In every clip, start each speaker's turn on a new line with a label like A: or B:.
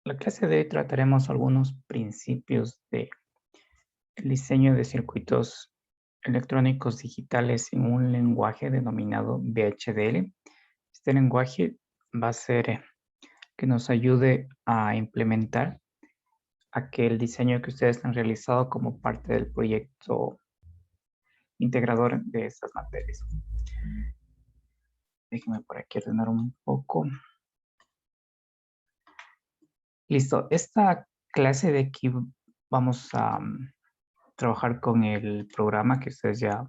A: La clase de hoy trataremos algunos principios del diseño de circuitos electrónicos digitales en un lenguaje denominado VHDL. Este lenguaje va a ser que nos ayude a implementar aquel diseño que ustedes han realizado como parte del proyecto integrador de estas materias. Déjenme por aquí ordenar un poco. Listo. Esta clase de aquí vamos a trabajar con el programa que ustedes ya,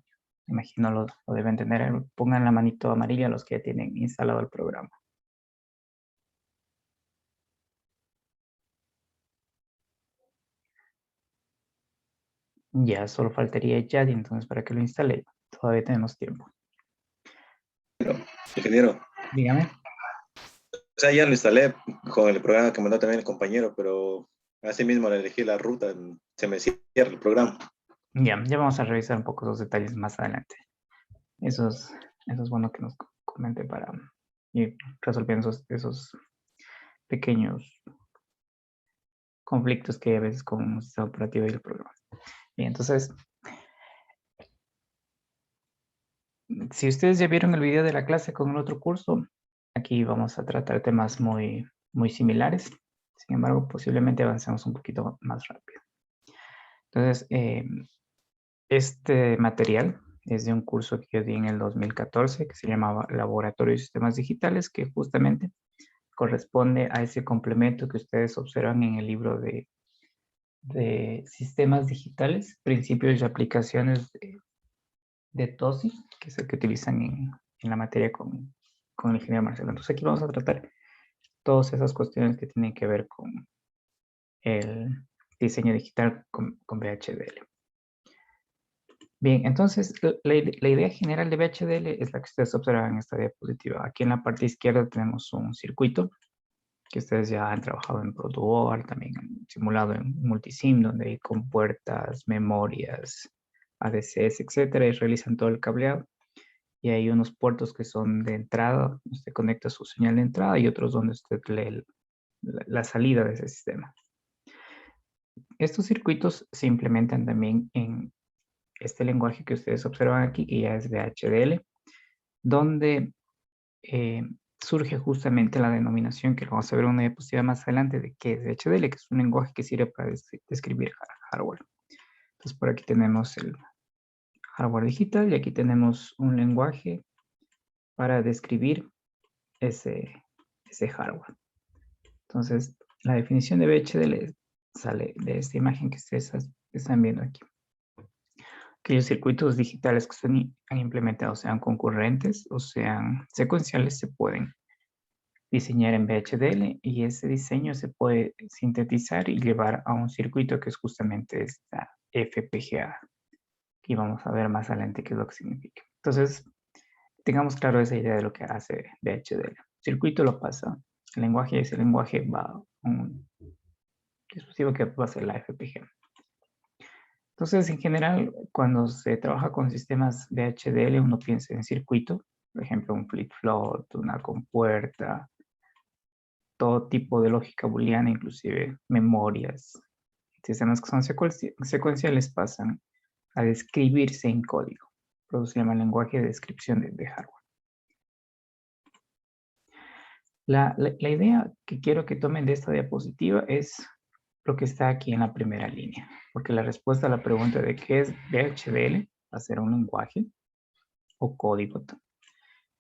A: imagino, lo deben tener. Pongan la manito amarilla los que ya tienen instalado el programa. Ya solo faltaría Yadi, entonces para que lo instale, todavía tenemos tiempo.
B: Ingeniero,
A: Dígame.
B: o sea, ya lo instalé con el programa que mandó también el compañero, pero así mismo al elegir la ruta se me cierra el programa.
A: Ya vamos a revisar un poco los detalles más adelante. Eso es bueno que nos comente para ir resolviendo esos pequeños conflictos que hay a veces con un sistema operativo y el programa. Bien, entonces, si ustedes ya vieron el video de la clase con el otro curso, aquí vamos a tratar temas muy similares. Sin embargo, posiblemente avancemos un poquito más rápido. Entonces, este material es de un curso que yo di en el 2014 que se llamaba Laboratorio de Sistemas Digitales, que justamente corresponde a ese complemento que ustedes observan en el libro de Sistemas Digitales, Principios y Aplicaciones de TOSI, que es el que utilizan en la materia con el ingeniero Marcelo. Entonces aquí vamos a tratar todas esas cuestiones que tienen que ver con el diseño digital con VHDL. Bien, entonces la idea general de VHDL es la que ustedes observan en esta diapositiva. Aquí en la parte izquierda tenemos un circuito que ustedes ya han trabajado en ProTooL, también han simulado en Multisim, donde hay compuertas, memorias, ADCs, etcétera, y realizan todo el cableado. Y hay unos puertos que son de entrada, usted conecta su señal de entrada, y otros donde usted lee la salida de ese sistema. Estos circuitos se implementan también en este lenguaje que ustedes observan aquí, que ya es VHDL, donde surge justamente la denominación que vamos a ver en una diapositiva más adelante de qué es VHDL, que es un lenguaje que sirve para describir hardware. Entonces, por aquí tenemos el hardware digital y aquí tenemos un lenguaje para describir ese hardware. Entonces, la definición de VHDL sale de esta imagen que ustedes están viendo aquí. Aquellos circuitos digitales que se han implementado, sean concurrentes o sean secuenciales, se pueden diseñar en VHDL y ese diseño se puede sintetizar y llevar a un circuito que es justamente esta FPGA. Y vamos a ver más adelante qué es lo que significa. Entonces, tengamos claro esa idea de lo que hace VHDL. El circuito lo pasa, el lenguaje y ese lenguaje va a un dispositivo que va a ser la FPGA. Entonces, en general, cuando se trabaja con sistemas VHDL, uno piensa en circuito, por ejemplo, un flip-flop, una compuerta, todo tipo de lógica booleana, inclusive memorias. Sistemas que son secuenciales pasan a describirse en código. Por eso se llama lenguaje de descripción de hardware. La idea que quiero que tomen de esta diapositiva es lo que está aquí en la primera línea, porque la respuesta a la pregunta de qué es VHDL va a ser un lenguaje o código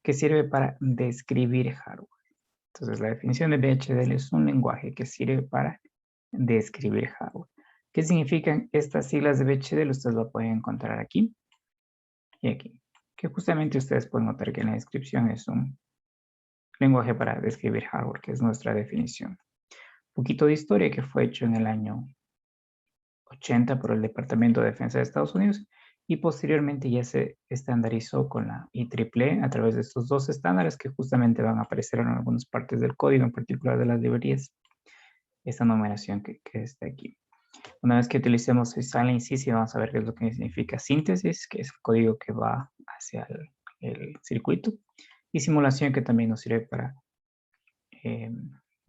A: que sirve para describir hardware. Entonces, la definición de VHDL es un lenguaje que sirve para describir hardware. ¿Qué significan estas siglas de VHDL? Ustedes lo pueden encontrar aquí y aquí. Que justamente ustedes pueden notar que en la descripción es un lenguaje para describir hardware, que es nuestra definición. Un poquito de historia que fue hecho en el año 80 por el Departamento de Defensa de Estados Unidos y posteriormente ya se estandarizó con la IEEE a través de estos dos estándares que justamente van a aparecer en algunas partes del código, en particular de las librerías, esta numeración que está aquí. Una vez que utilicemos el Silent CC, vamos a ver qué es lo que significa síntesis, que es el código que va hacia el circuito, y simulación que también nos sirve para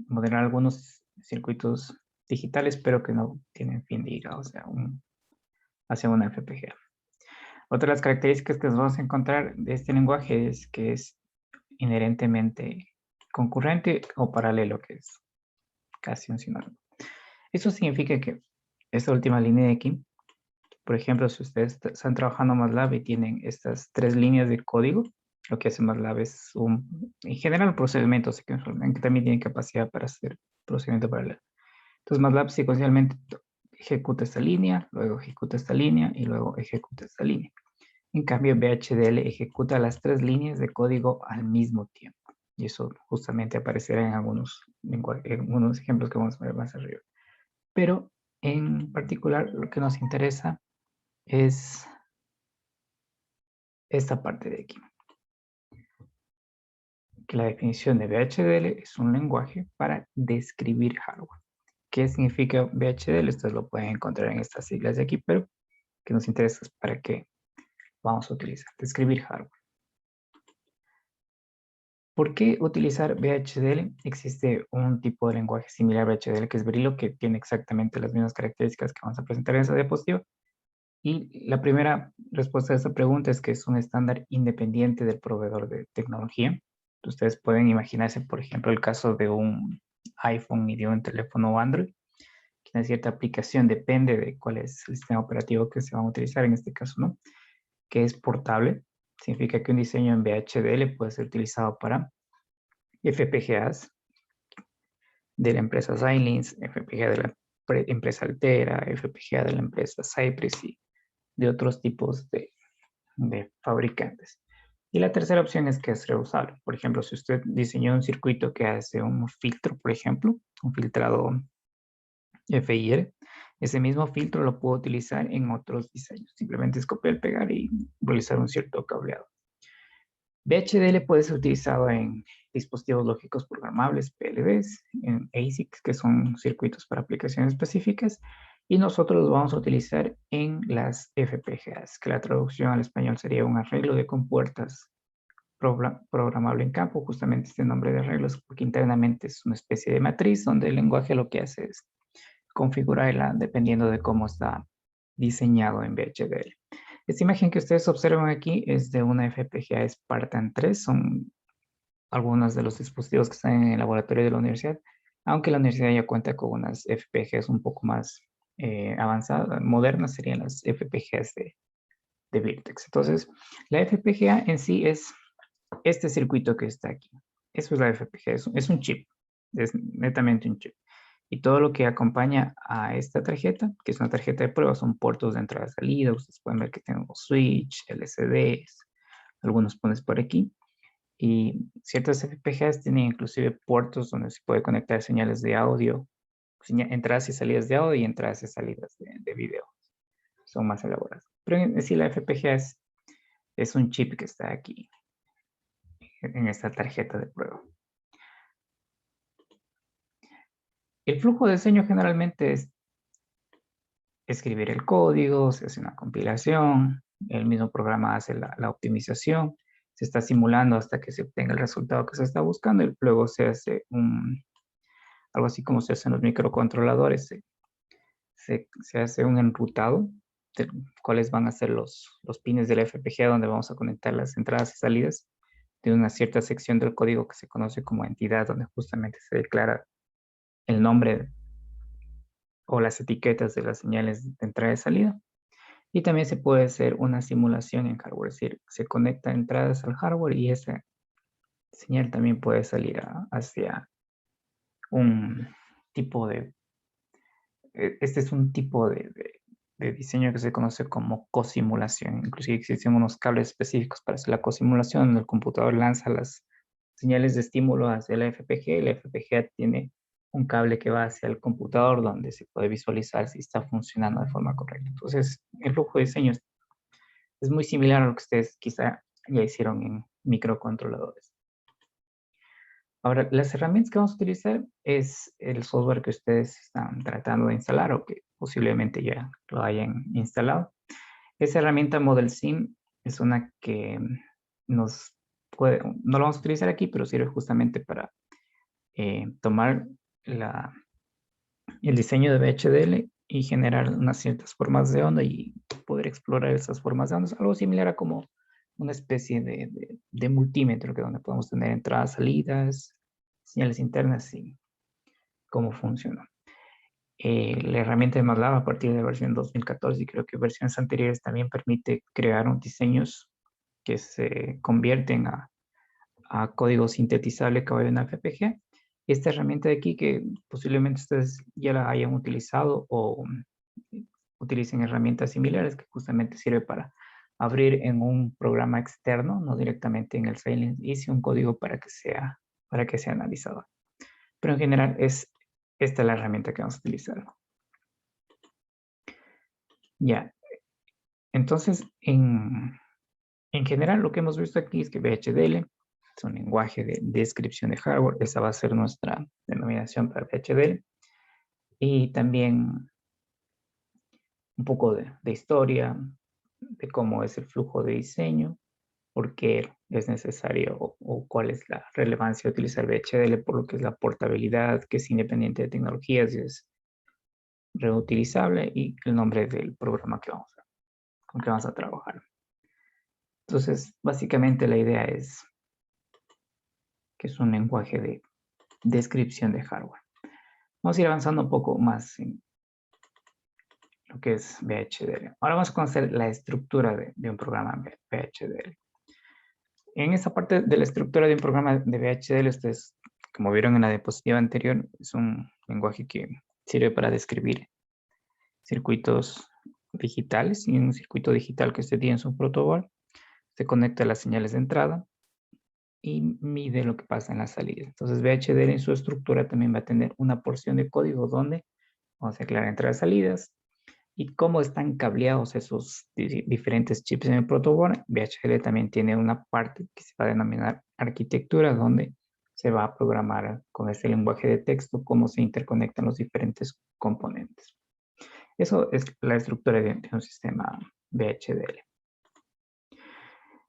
A: modelar algunos circuitos digitales, pero que no tienen fin de ir hacia una FPGA. Otra de las características que nos vamos a encontrar de este lenguaje es que es inherentemente concurrente o paralelo, que es casi un sinónimo. Eso significa que esta última línea de aquí, por ejemplo, si ustedes están trabajando en MATLAB y tienen estas 3 líneas de código, lo que hace MATLAB es en general, procedimientos que también tienen capacidad para hacer procedimiento paralelo. Entonces MATLAB secuencialmente ejecuta esta línea, luego ejecuta esta línea y luego ejecuta esta línea. En cambio, VHDL ejecuta las 3 líneas de código al mismo tiempo. Y eso justamente aparecerá en algunos ejemplos que vamos a ver más arriba. Pero en particular lo que nos interesa es esta parte de aquí. Que la definición de VHDL es un lenguaje para describir hardware. ¿Qué significa VHDL? Ustedes lo pueden encontrar en estas siglas de aquí, pero que nos interesa es para qué vamos a utilizar. Describir hardware. ¿Por qué utilizar VHDL? Existe un tipo de lenguaje similar a VHDL que es Verilog, que tiene exactamente las mismas características que vamos a presentar en esa diapositiva. Y la primera respuesta a esta pregunta es que es un estándar independiente del proveedor de tecnología. Ustedes pueden imaginarse, por ejemplo, el caso de un iPhone y de un teléfono Android, que una cierta aplicación depende de cuál es el sistema operativo que se va a utilizar en este caso, ¿no? Que es portable. Significa que un diseño en VHDL puede ser utilizado para FPGAs de la empresa Xilinx, FPGA de la empresa Altera, FPGA de la empresa Cypress y de otros tipos de fabricantes. Y la tercera opción es que es reusable. Por ejemplo, si usted diseñó un circuito que hace un filtro, por ejemplo, un filtrado FIR, ese mismo filtro lo puedo utilizar en otros diseños. Simplemente es copiar, pegar y realizar un cierto cableado. VHDL puede ser utilizado en dispositivos lógicos programables, PLDs, en ASICs, que son circuitos para aplicaciones específicas, y nosotros los vamos a utilizar en las FPGAs, que la traducción al español sería un arreglo de compuertas programable en campo, justamente este nombre de arreglos, porque internamente es una especie de matriz donde el lenguaje lo que hace es configurarla dependiendo de cómo está diseñado en VHDL. Esta imagen que ustedes observan aquí es de una FPGA Spartan 3, son algunos de los dispositivos que están en el laboratorio de la universidad, aunque la universidad ya cuenta con unas FPGAs un poco más avanzadas, modernas serían las FPGAs de Virtex. Entonces, la FPGA en sí es este circuito que está aquí. Eso es la FPGA, es un chip, es netamente un chip. Y todo lo que acompaña a esta tarjeta, que es una tarjeta de prueba, son puertos de entrada y salida. Ustedes pueden ver que tenemos switch, LCDs, algunos pones por aquí. Y ciertas FPGAs tienen inclusive puertos donde se puede conectar señales de audio, entradas y salidas de audio y entradas y salidas de video. Son más elaboradas. Pero en sí la FPGA es un chip que está aquí en esta tarjeta de prueba. El flujo de diseño generalmente es escribir el código, se hace una compilación, el mismo programa hace la optimización, se está simulando hasta que se obtenga el resultado que se está buscando y luego se hace algo así como se hacen los microcontroladores, se hace un enrutado de cuáles van a ser los pines de la FPGA donde vamos a conectar las entradas y salidas de una cierta sección del código que se conoce como entidad, donde justamente se declara el nombre o las etiquetas de las señales de entrada y salida. Y también se puede hacer una simulación en hardware, es decir, se conecta entradas al hardware y esa señal también puede salir hacia un tipo de, este es un tipo de diseño que se conoce como cosimulación. Inclusive existen unos cables específicos para hacer la cosimulación, donde el computador lanza las señales de estímulo hacia la FPGA y la FPGA tiene un cable que va hacia el computador donde se puede visualizar si está funcionando de forma correcta. Entonces, el flujo de diseño es muy similar a lo que ustedes quizá ya hicieron en microcontroladores. Ahora, las herramientas que vamos a utilizar es el software que ustedes están tratando de instalar o que posiblemente ya lo hayan instalado. Esa herramienta ModelSim es una que nos puede, no lo vamos a utilizar aquí, pero sirve justamente para tomar el diseño de VHDL y generar unas ciertas formas de onda y poder explorar esas formas de onda. Algo similar a como una especie de multímetro, que donde podemos tener entradas, salidas, señales internas y cómo funciona. La herramienta de MATLAB a partir de la versión 2014 y creo que versiones anteriores también permite crear diseños que se convierten a código sintetizable que va en FPG. Esta herramienta de aquí que posiblemente ustedes ya la hayan utilizado o utilicen herramientas similares que justamente sirve para abrir en un programa externo, no directamente en el Silent Easy, un código para que sea analizado. Pero en general esta es la herramienta que vamos a utilizar. Ya, entonces en general lo que hemos visto aquí es que VHDL es un lenguaje de descripción de hardware. Esa va a ser nuestra denominación para VHDL. Y también un poco de historia, de cómo es el flujo de diseño, por qué es necesario o cuál es la relevancia de utilizar VHDL, por lo que es la portabilidad, que es independiente de tecnologías y es reutilizable, y el nombre del programa con que vamos a trabajar. Entonces, básicamente la idea es que es un lenguaje de descripción de hardware. Vamos a ir avanzando un poco más en lo que es VHDL. Ahora vamos a conocer la estructura de un programa VHDL. En esta parte de la estructura de un programa de VHDL, ustedes, como vieron en la diapositiva anterior, es un lenguaje que sirve para describir circuitos digitales, y en un circuito digital que usted tiene en su protoboard, se conecta a las señales de entrada y mide lo que pasa en la salida. Entonces VHDL en su estructura también va a tener una porción de código donde vamos a declarar entradas y salidas y cómo están cableados esos diferentes chips en el protoboard. VHDL también tiene una parte que se va a denominar arquitectura, donde se va a programar con este lenguaje de texto cómo se interconectan los diferentes componentes. Eso es la estructura de un sistema VHDL.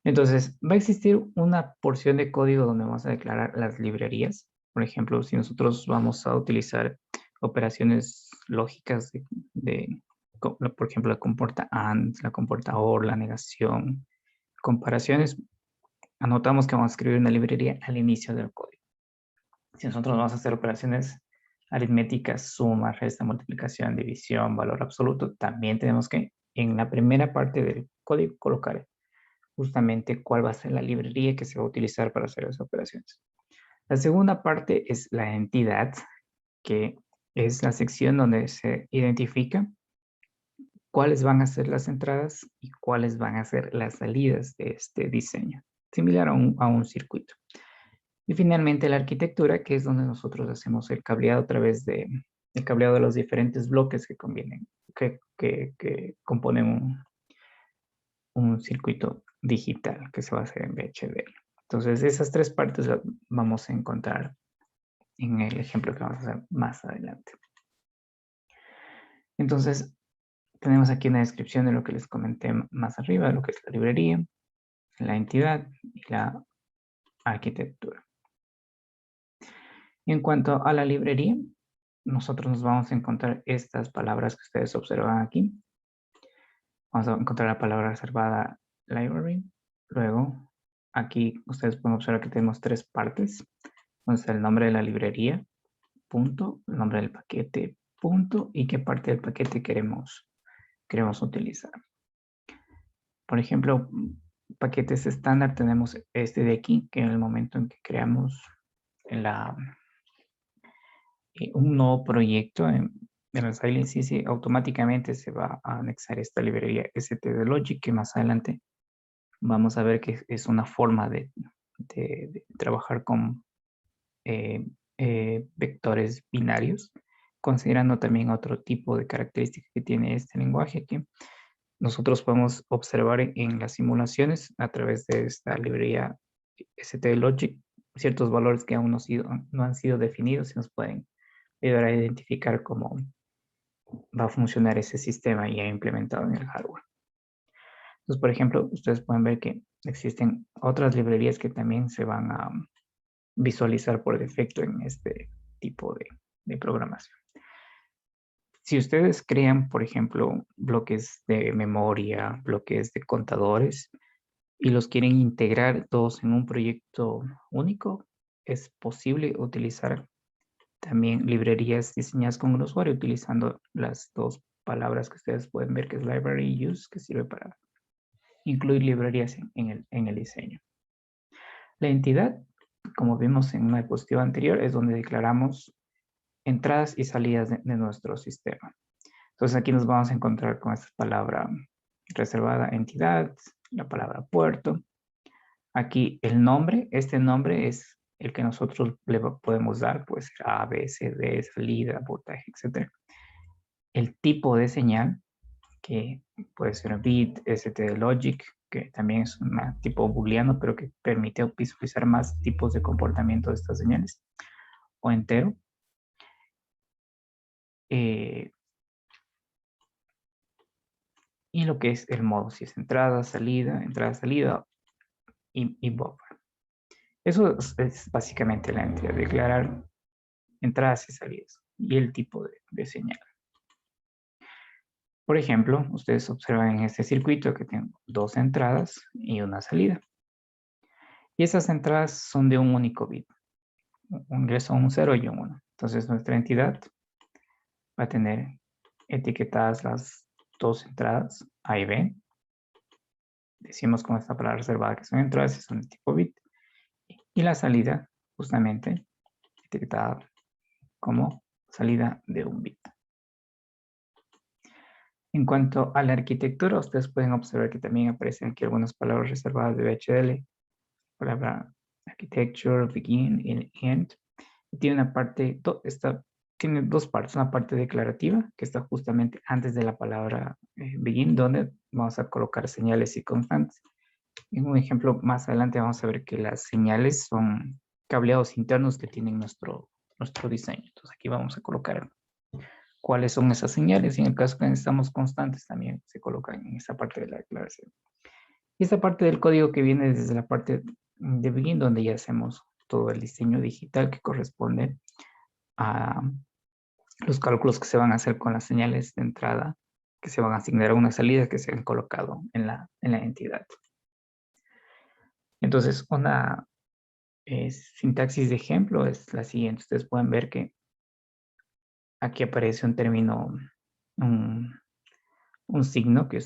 A: Entonces, va a existir una porción de código donde vamos a declarar las librerías. Por ejemplo, si nosotros vamos a utilizar operaciones lógicas por ejemplo, la comporta AND, la comporta OR, la negación, comparaciones, anotamos que vamos a escribir una librería al inicio del código. Si nosotros vamos a hacer operaciones aritméticas, suma, resta, multiplicación, división, valor absoluto, también tenemos que en la primera parte del código colocar justamente cuál va a ser la librería que se va a utilizar para hacer esas operaciones. La segunda parte es la entidad, que es la sección donde se identifica cuáles van a ser las entradas y cuáles van a ser las salidas de este diseño, similar a un circuito. Y finalmente la arquitectura, que es donde nosotros hacemos el cableado a través el cableado de los diferentes bloques que componen un circuito digital que se va a hacer en VHDL. Entonces, esas tres partes las vamos a encontrar en el ejemplo que vamos a hacer más adelante. Entonces, tenemos aquí una descripción de lo que les comenté más arriba, lo que es la librería, la entidad y la arquitectura. En cuanto a la librería, nosotros nos vamos a encontrar estas palabras que ustedes observan aquí. Vamos a encontrar la palabra reservada library. Luego, aquí ustedes pueden observar que tenemos tres partes. Entonces, el nombre de la librería, punto, el nombre del paquete, punto, y qué parte del paquete queremos utilizar. Por ejemplo, paquetes estándar tenemos este de aquí, que en el momento en que creamos un nuevo proyecto en el Silent CC, automáticamente se va a anexar esta librería stdlogic, que más adelante vamos a ver que es una forma de trabajar con vectores binarios, considerando también otro tipo de características que tiene este lenguaje que nosotros podemos observar en las simulaciones a través de esta librería stdlogic, ciertos valores que aún no han sido definidos y nos pueden ayudar a identificar cómo va a funcionar ese sistema ya implementado en el hardware. Entonces, por ejemplo, ustedes pueden ver que existen otras librerías que también se van a visualizar por defecto en este tipo de programación. Si ustedes crean, por ejemplo, bloques de memoria, bloques de contadores, y los quieren integrar todos en un proyecto único, es posible utilizar también librerías diseñadas con el usuario utilizando las dos palabras que ustedes pueden ver, que es library y use, que sirve para incluir librerías en el diseño. La entidad, como vimos en una diapositiva anterior, es donde declaramos entradas y salidas de nuestro sistema. Entonces aquí nos vamos a encontrar con esta palabra reservada entidad, la palabra puerto. Aquí el nombre, este nombre es el que nosotros le podemos dar, puede ser A, B, C, D, salida, voltaje, etc. El tipo de señal, que puede ser bit, ST logic, que también es un tipo booleano, pero que permite visualizar más tipos de comportamiento de estas señales, o entero. Y lo que es el modo, si es entrada, salida y buffer. Eso es básicamente la entidad, declarar entradas y salidas y el tipo de señal. Por ejemplo, ustedes observan en este circuito que tengo dos entradas y una salida. Y esas entradas son de un único bit. Un ingreso, un 0 y un 1. Entonces nuestra entidad va a tener etiquetadas las dos entradas A y B. Decimos con esta palabra reservada que son entradas y son de tipo bit. Y la salida, justamente, etiquetada como salida de un bit. En cuanto a la arquitectura, ustedes pueden observar que también aparecen aquí algunas palabras reservadas de VHDL. Palabra architecture, begin y end. Tiene una parte, tiene dos partes. Una parte declarativa, que está justamente antes de la palabra begin, donde vamos a colocar señales y constantes. En un ejemplo más adelante vamos a ver que las señales son cableados internos que tienen nuestro diseño. Entonces aquí vamos a colocar cuáles son esas señales y en el caso que necesitamos constantes también se colocan en esa parte de la declaración. Y esta parte del código que viene desde la parte de begin, donde ya hacemos todo el diseño digital que corresponde a los cálculos que se van a hacer con las señales de entrada que se van a asignar a una salida que se han colocado en la entidad. Entonces, una sintaxis de ejemplo es la siguiente. Ustedes pueden ver que aquí aparece un término, un signo que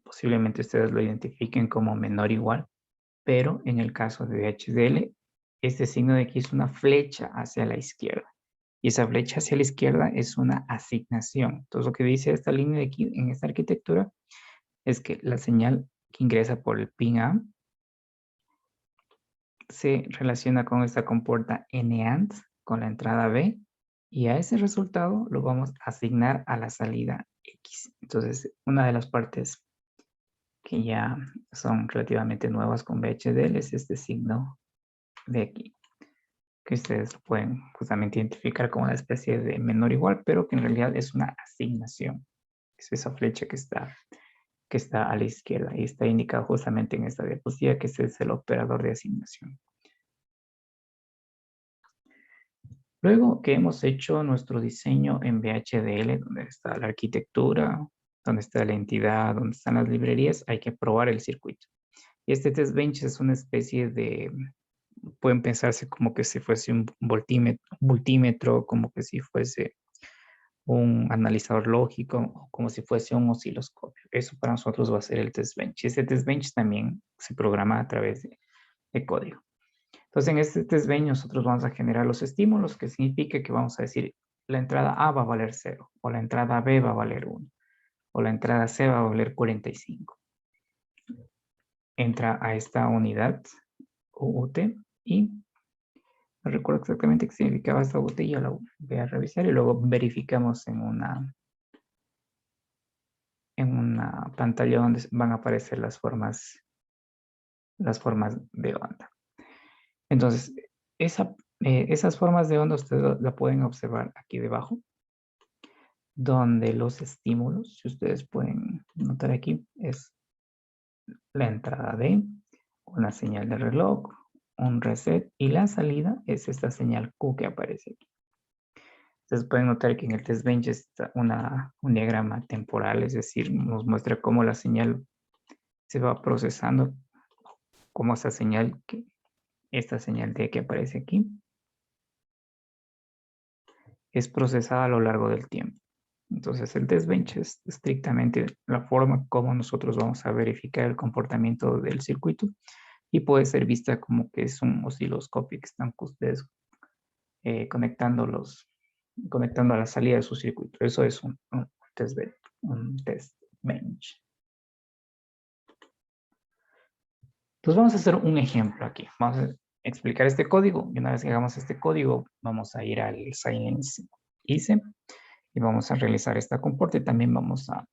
A: posiblemente ustedes lo identifiquen como menor o igual, pero en el caso de VHDL, este signo de aquí es una flecha hacia la izquierda. Y esa flecha hacia la izquierda es una asignación. Entonces, lo que dice esta línea de aquí en esta arquitectura es que la señal que ingresa por el pin A se relaciona con esta compuerta NAND, con la entrada B, y a ese resultado lo vamos a asignar a la salida X. Entonces, una de las partes que ya son relativamente nuevas con VHDL es este signo de aquí, que ustedes lo pueden justamente identificar como una especie de menor o igual, pero que en realidad es una asignación. Es esa flecha que está a la izquierda y está indicado justamente en esta diapositiva que ese es el operador de asignación. Luego que hemos hecho nuestro diseño en VHDL, donde está la arquitectura, donde está la entidad, donde están las librerías, hay que probar el circuito. Y este test bench es una especie de, pueden pensarse como que si fuese un multímetro, como que si fuese un analizador lógico, o como si fuese un osciloscopio. Eso para nosotros va a ser el test bench. Este test bench también se programa a través de código. Entonces, en este test bench nosotros vamos a generar los estímulos, que significa que vamos a decir la entrada A va a valer 0, o la entrada B va a valer 1, o la entrada C va a valer 45. Entra a esta unidad UT y no recuerdo exactamente qué significaba esta UT, ya la voy a revisar y luego verificamos en una pantalla donde van a aparecer las formas de onda. Entonces, esas formas de onda ustedes la pueden observar aquí debajo, donde los estímulos, si ustedes pueden notar aquí, es la entrada de una señal de reloj, un reset, y la salida es esta señal Q que aparece aquí. Ustedes pueden notar que en el test bench está un diagrama temporal, es decir, nos muestra cómo la señal se va procesando, cómo esta señal D que aparece aquí es procesada a lo largo del tiempo. Entonces el test bench es estrictamente la forma como nosotros vamos a verificar el comportamiento del circuito y puede ser vista como que es un osciloscopio que están ustedes conectando a la salida de su circuito. Eso es un test bench. Entonces vamos a hacer un ejemplo aquí. Vamos a explicar este código y una vez que hagamos este código vamos a ir al Silence ICE y vamos a realizar esta comporta y también vamos a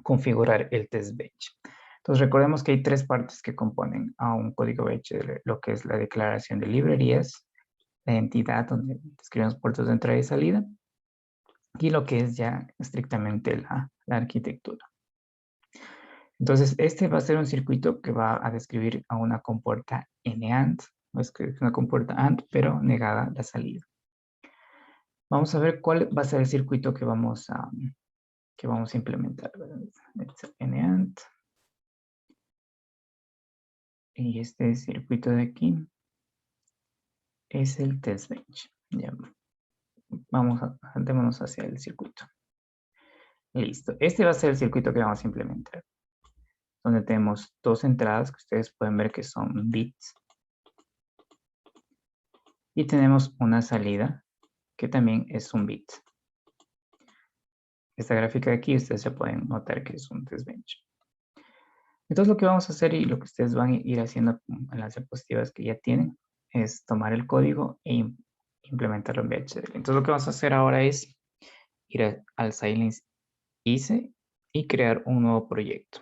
A: configurar el test bench. Entonces recordemos que hay tres partes que componen a un código bench, lo que es la declaración de librerías, la entidad donde escribimos puertos de entrada y salida y lo que es ya estrictamente la arquitectura. Entonces este va a ser un circuito que va a describir a una compuerta NAND, es una compuerta AND pero negada la salida. Vamos a ver cuál va a ser el circuito que vamos a implementar. NAND. Y este circuito de aquí es el test bench. Ya. Saltémonos hacia el circuito. Listo. Este va a ser el circuito que vamos a implementar. Donde tenemos dos entradas que ustedes pueden ver que son bits. Y tenemos una salida que también es un bit. Esta gráfica de aquí ustedes ya pueden notar que es un test bench. Entonces lo que vamos a hacer y lo que ustedes van a ir haciendo en las diapositivas que ya tienen es tomar el código e implementarlo en VHDL. Entonces lo que vamos a hacer ahora es ir al Silence ICE y crear un nuevo proyecto.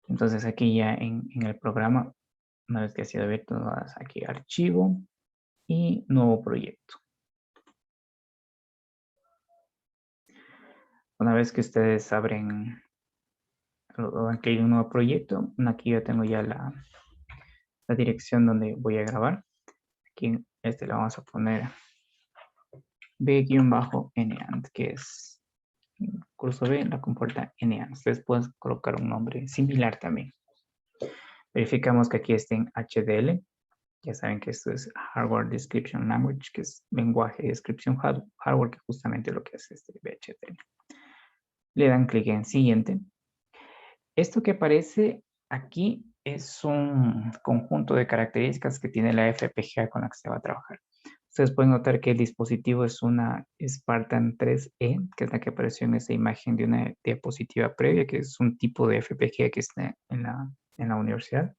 A: Entonces aquí ya en el programa, una vez que ha sido abierto, vas aquí archivo y nuevo proyecto. Una vez que ustedes abren o dan clic en un nuevo proyecto, aquí yo tengo ya la dirección donde voy a grabar. Aquí en este le vamos a poner B-NAND, que es curso B, la compuerta NAND. Ustedes pueden colocar un nombre similar también. Verificamos que aquí esté en HDL. Ya saben que esto es Hardware Description Language, que es lenguaje de descripción hardware, que justamente lo que hace este VHDL. Le dan clic en siguiente. Esto que aparece aquí es un conjunto de características que tiene la FPGA con la que se va a trabajar. Ustedes pueden notar que el dispositivo es una Spartan 3E, que es la que apareció en esa imagen de una diapositiva previa, que es un tipo de FPGA que está en la universidad.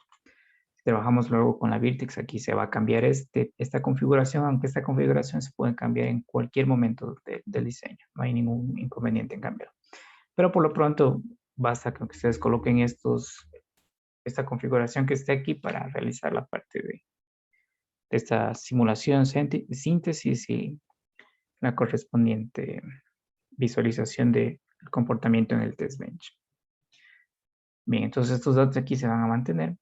A: Si trabajamos luego con la Virtex, aquí se va a cambiar esta configuración, aunque esta configuración se puede cambiar en cualquier momento del diseño. No hay ningún inconveniente en cambiarlo. Pero por lo pronto, basta con que ustedes coloquen esta configuración que esté aquí para realizar la parte de esta simulación, síntesis y la correspondiente visualización del comportamiento en el test bench. Bien, entonces estos datos aquí se van a mantener.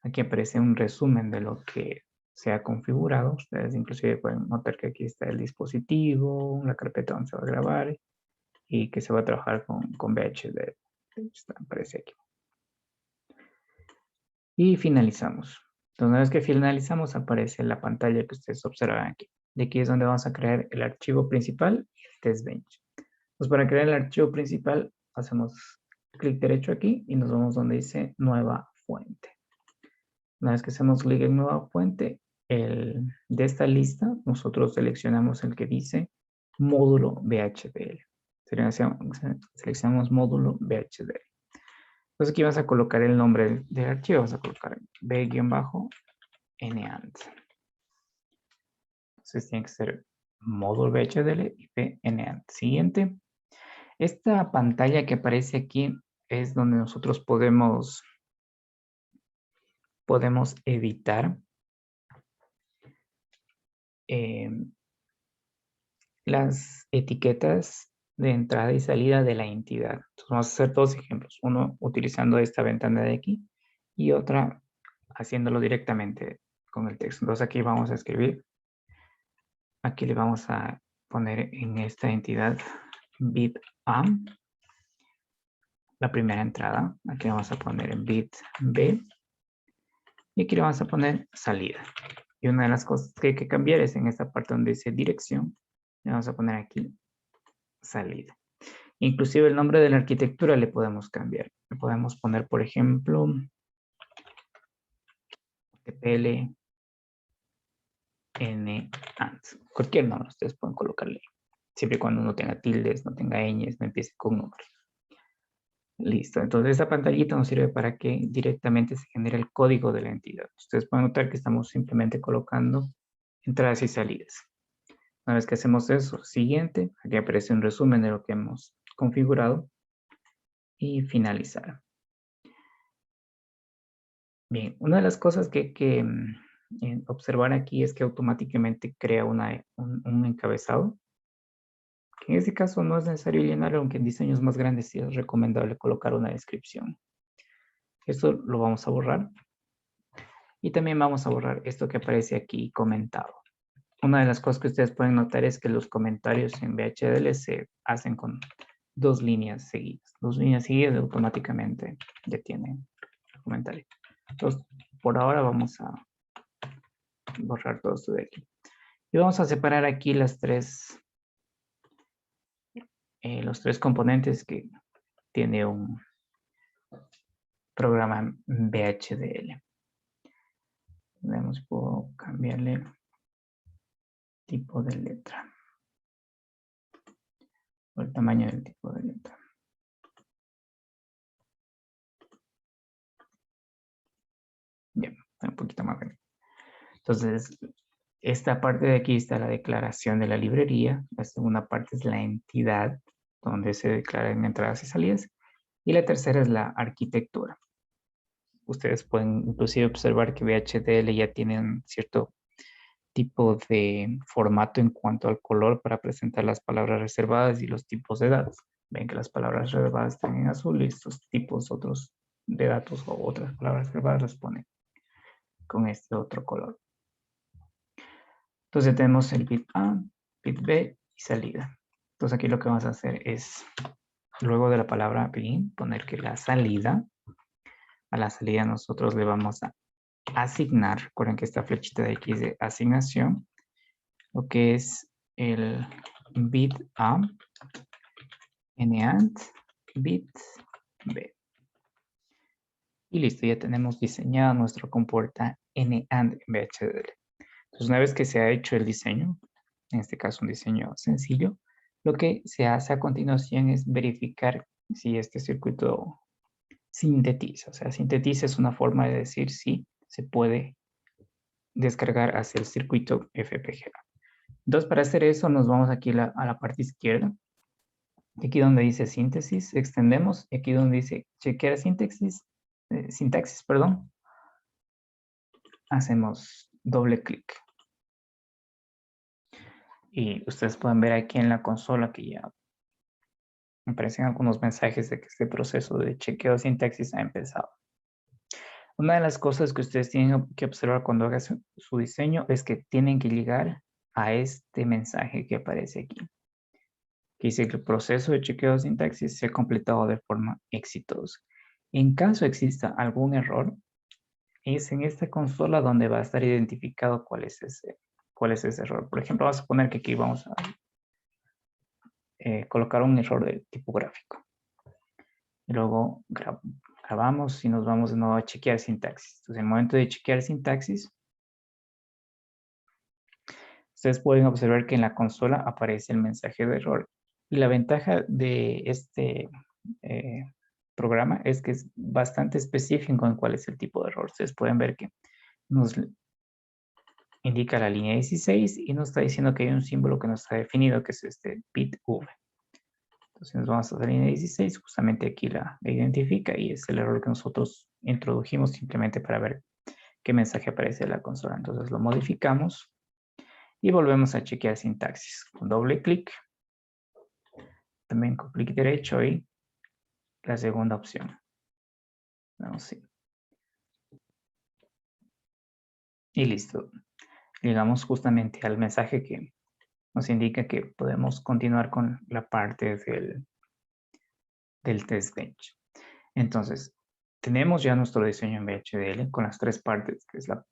A: Aquí aparece un resumen de lo que se ha configurado. Ustedes inclusive pueden notar que aquí está el dispositivo, la carpeta donde se va a grabar y que se va a trabajar con VHDL. Aparece aquí. Y finalizamos. Entonces, una vez que finalizamos, aparece la pantalla que ustedes observan aquí. De aquí es donde vamos a crear el archivo principal y el test bench. Pues para crear el archivo principal, hacemos clic derecho aquí y nos vamos donde dice nueva fuente. Una vez que hacemos clic en nueva fuente, de esta lista, nosotros seleccionamos el que dice módulo VHDL. Seleccionamos módulo VHDL. Entonces aquí vas a colocar el nombre del archivo, vas a colocar B-NAND. Entonces tiene que ser módulo VHDL y B-NAND. Siguiente. Esta pantalla que aparece aquí es donde nosotros podemos editar las etiquetas de entrada y salida de la entidad. Entonces vamos a hacer dos ejemplos. Uno utilizando esta ventana de aquí y otra haciéndolo directamente con el texto. Entonces aquí vamos a escribir aquí le vamos a poner en esta entidad bit A, la primera entrada. Aquí le vamos a poner en bit B. Y aquí le vamos a poner salida. Y una de las cosas que hay que cambiar es en esta parte donde dice dirección. Le vamos a poner aquí salida. Inclusive el nombre de la arquitectura le podemos cambiar. Le podemos poner, por ejemplo, TPL NAND. Cualquier nombre ustedes pueden colocarle. Siempre y cuando no tenga tildes, no tenga ñes, no empiece con números. Listo. Entonces esta pantallita nos sirve para que directamente se genere el código de la entidad. Ustedes pueden notar que estamos simplemente colocando entradas y salidas. Una vez que hacemos eso, siguiente, aquí aparece un resumen de lo que hemos configurado y finalizar. Bien, una de las cosas que hay que observar aquí es que automáticamente crea un encabezado. Que en este caso no es necesario llenarlo, aunque en diseños más grandes sí es recomendable colocar una descripción. Esto lo vamos a borrar. Y también vamos a borrar esto que aparece aquí comentado. Una de las cosas que ustedes pueden notar es que los comentarios en VHDL se hacen con 2 líneas seguidas. 2 líneas seguidas automáticamente detienen el comentario. Entonces, por ahora vamos a borrar todo esto de aquí. Y vamos a separar aquí los tres componentes que tiene un programa VHDL. Vemos, puedo cambiarle tipo de letra. O el tamaño del tipo de letra. Bien, un poquito más grande. Entonces, esta parte de aquí está la declaración de la librería. La segunda parte es la entidad donde se declaran entradas y salidas. Y la tercera es la arquitectura. Ustedes pueden inclusive observar que VHDL ya tienen cierto tipo de formato en cuanto al color para presentar las palabras reservadas y los tipos de datos. Ven que las palabras reservadas están en azul y estos tipos otros de datos o otras palabras reservadas los ponen con este otro color. Entonces tenemos el bit A, bit B y salida. Entonces aquí lo que vamos a hacer es, luego de la palabra begin, poner que la salida, a la salida nosotros le vamos a asignar, recuerden que esta flechita de aquí es de asignación, lo que es el bit A, NAND, bit B. Y listo, ya tenemos diseñado nuestro compuerta NAND en VHDL. Entonces una vez que se ha hecho el diseño, en este caso un diseño sencillo, lo que se hace a continuación es verificar si este circuito sintetiza. O sea, sintetiza es una forma de decir si se puede descargar hacia el circuito FPGA. Entonces, para hacer eso, nos vamos aquí a la parte izquierda. Aquí donde dice síntesis, extendemos. Y aquí donde dice chequear sintaxis, hacemos doble clic. Y ustedes pueden ver aquí en la consola que ya me aparecen algunos mensajes de que este proceso de chequeo de sintaxis ha empezado. Una de las cosas que ustedes tienen que observar cuando hagan su diseño es que tienen que llegar a este mensaje que aparece aquí. Que dice que el proceso de chequeo de sintaxis se ha completado de forma exitosa. En caso exista algún error, es en esta consola donde va a estar identificado cuál es ese error. Por ejemplo, vamos a poner que aquí vamos a colocar un error de tipográfico. Y luego grabamos y nos vamos de nuevo a chequear sintaxis. Entonces, en el momento de chequear sintaxis, ustedes pueden observar que en la consola aparece el mensaje de error. Y la ventaja de este programa es que es bastante específico en cuál es el tipo de error. Ustedes pueden ver que nos indica la línea 16 y nos está diciendo que hay un símbolo que no está definido, que es este bit V. Entonces nos vamos a la línea 16, justamente aquí la identifica y es el error que nosotros introdujimos simplemente para ver qué mensaje aparece en la consola. Entonces lo modificamos y volvemos a chequear sintaxis con doble clic, también con clic derecho y la segunda opción. Vamos, sí. Y listo. Llegamos justamente al mensaje que nos indica que podemos continuar con la parte del test bench. Entonces, tenemos ya nuestro diseño en VHDL con las tres partes, que es lo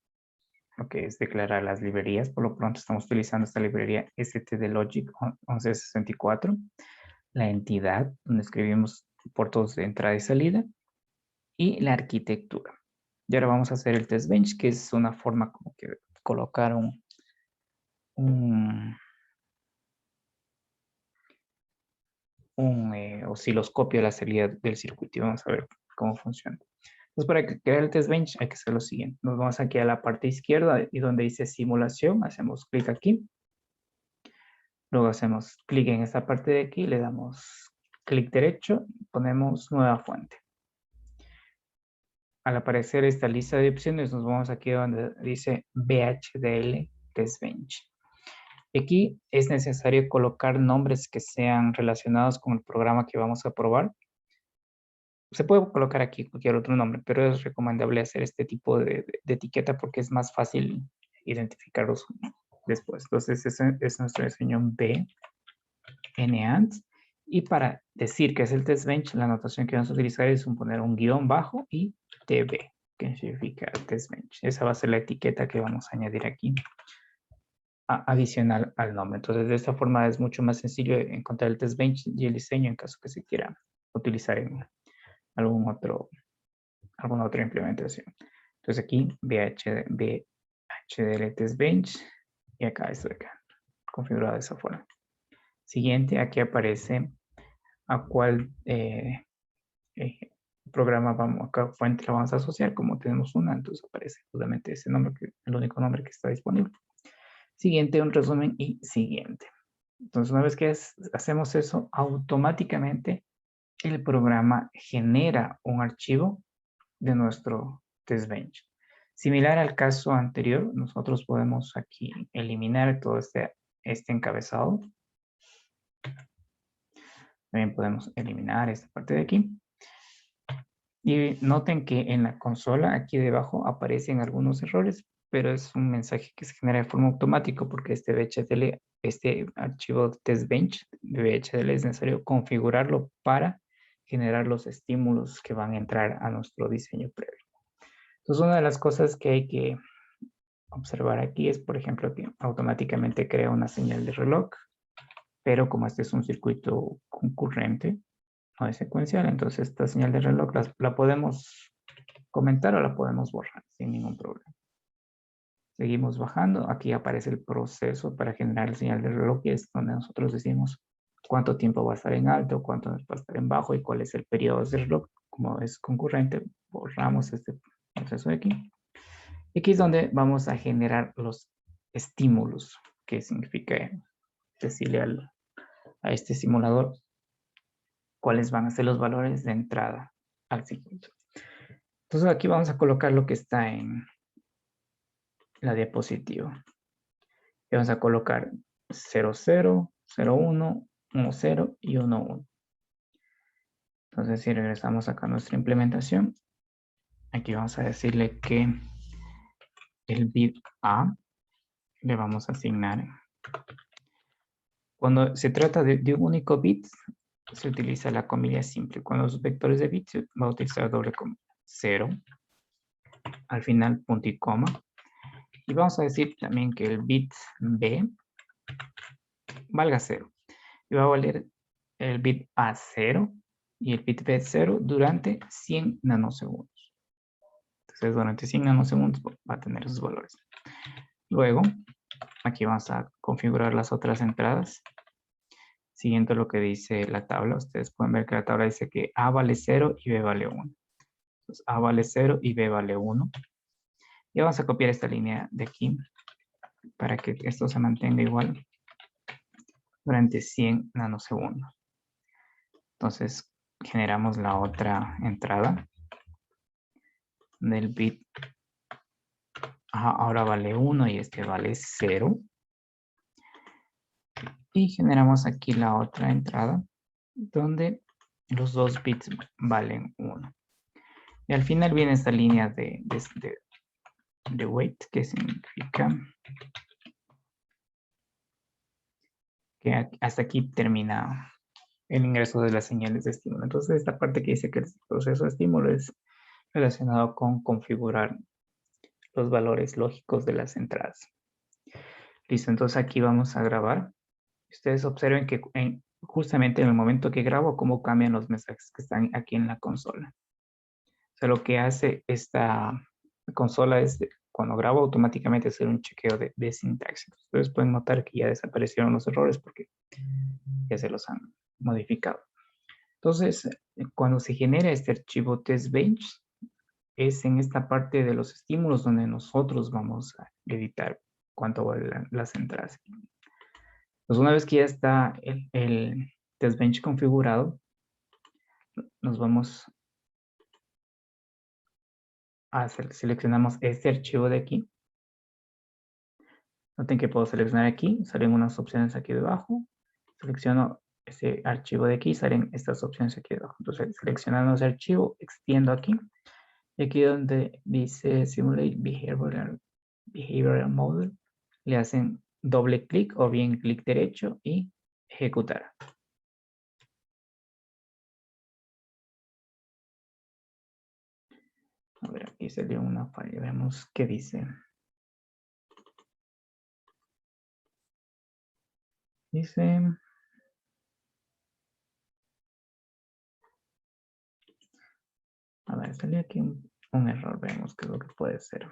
A: que es declarar las librerías. Por lo pronto estamos utilizando esta librería stdlogic 1164, la entidad donde escribimos puertos de entrada y salida, y la arquitectura. Y ahora vamos a hacer el test bench, que es una forma como que colocar un osciloscopio a la salida del circuito y vamos a ver cómo funciona. Entonces, para crear el test bench hay que hacer lo siguiente. Nos vamos aquí a la parte izquierda y donde dice simulación, hacemos clic aquí. Luego hacemos clic en esta parte de aquí, le damos clic derecho, ponemos nueva fuente. Al aparecer esta lista de opciones, nos vamos aquí donde dice VHDL Test Bench. Aquí es necesario colocar nombres que sean relacionados con el programa que vamos a probar. Se puede colocar aquí cualquier otro nombre, pero es recomendable hacer este tipo de etiqueta porque es más fácil identificarlos después. Entonces, ese es nuestro diseño B, NAND. Y para decir que es el test bench, la notación que vamos a utilizar es poner un guión bajo y TB, que significa test bench. Esa va a ser la etiqueta que vamos a añadir aquí, adicional al nombre. Entonces, de esta forma es mucho más sencillo encontrar el test bench y el diseño en caso que se quiera utilizar en alguna otra implementación. Entonces aquí VHDL test bench y acá esto acá, configurado de esa forma. Siguiente, aquí aparece a cuál programa vamos, a qué fuente la vamos a asociar. Como tenemos una, entonces aparece justamente ese nombre, el único nombre que está disponible. Siguiente, un resumen y siguiente. Entonces, una vez que hacemos eso, automáticamente el programa genera un archivo de nuestro test bench. Similar al caso anterior, nosotros podemos aquí eliminar todo este encabezado. También podemos eliminar esta parte de aquí. Y noten que en la consola, aquí debajo, aparecen algunos errores, pero es un mensaje que se genera de forma automática porque este VHDL, este archivo test bench de VHDL es necesario configurarlo para generar los estímulos que van a entrar a nuestro diseño previo. Entonces, una de las cosas que hay que observar aquí es, por ejemplo, que automáticamente crea una señal de reloj, pero como este es un circuito concurrente, no es secuencial, entonces esta señal de reloj la podemos comentar o la podemos borrar sin ningún problema. Seguimos bajando, aquí aparece el proceso para generar la señal de reloj y es donde nosotros decimos cuánto tiempo va a estar en alto, cuánto va a estar en bajo y cuál es el periodo de reloj. Como es concurrente, borramos este proceso de aquí. Y aquí es donde vamos a generar los estímulos, que significa decirle a este simulador cuáles van a ser los valores de entrada al circuito. Entonces aquí vamos a colocar lo que está en la diapositiva. Y vamos a colocar 00, 01, 10 y 11. Entonces si regresamos acá a nuestra implementación, aquí vamos a decirle que el bit A le vamos a asignar. Cuando se trata de un único bit, se utiliza la comilla simple. Cuando los vectores de bits se va a utilizar doble coma. 0, al final punto y coma. Y vamos a decir también que el bit B valga 0. Y va a valer el bit A 0 y el bit B 0 durante 100 nanosegundos. Entonces, durante 100 nanosegundos va a tener esos valores. Luego, aquí vamos a configurar las otras entradas. Siguiendo lo que dice la tabla, ustedes pueden ver que la tabla dice que A vale 0 y B vale 1. Entonces, A vale 0 y B vale 1. Y vamos a copiar esta línea de aquí para que esto se mantenga igual durante 100 nanosegundos. Entonces, generamos la otra entrada del bit. Ahora vale 1 y este vale 0. Y generamos aquí la otra entrada donde los dos bits valen 1. Y al final viene esta línea de wait, que significa que hasta aquí termina el ingreso de las señales de estímulo. Entonces, esta parte que dice que el proceso de estímulo es relacionado con configurar los valores lógicos de las entradas. Listo, entonces aquí vamos a grabar. Ustedes observen que justamente en el momento que grabo, cómo cambian los mensajes que están aquí en la consola. O sea, lo que hace esta consola es, cuando grabo, automáticamente hacer un chequeo de sintaxis. Ustedes pueden notar que ya desaparecieron los errores porque ya se los han modificado. Entonces, cuando se genera este archivo testbench, es en esta parte de los estímulos donde nosotros vamos a editar cuánto valen las entradas. Pues una vez que ya está el testbench configurado, nos vamos a seleccionamos este archivo de aquí. Noten que puedo seleccionar aquí, salen unas opciones aquí debajo. Selecciono ese archivo de aquí, salen estas opciones aquí debajo. Entonces, seleccionando ese archivo, extiendo aquí. Y aquí donde dice Simulate Behavioral Model, le hacen doble clic o bien clic derecho y ejecutar. A ver, aquí salió una falla. Vemos qué dice. Dice... A ver, salió aquí un error. Veamos qué es lo que puede ser.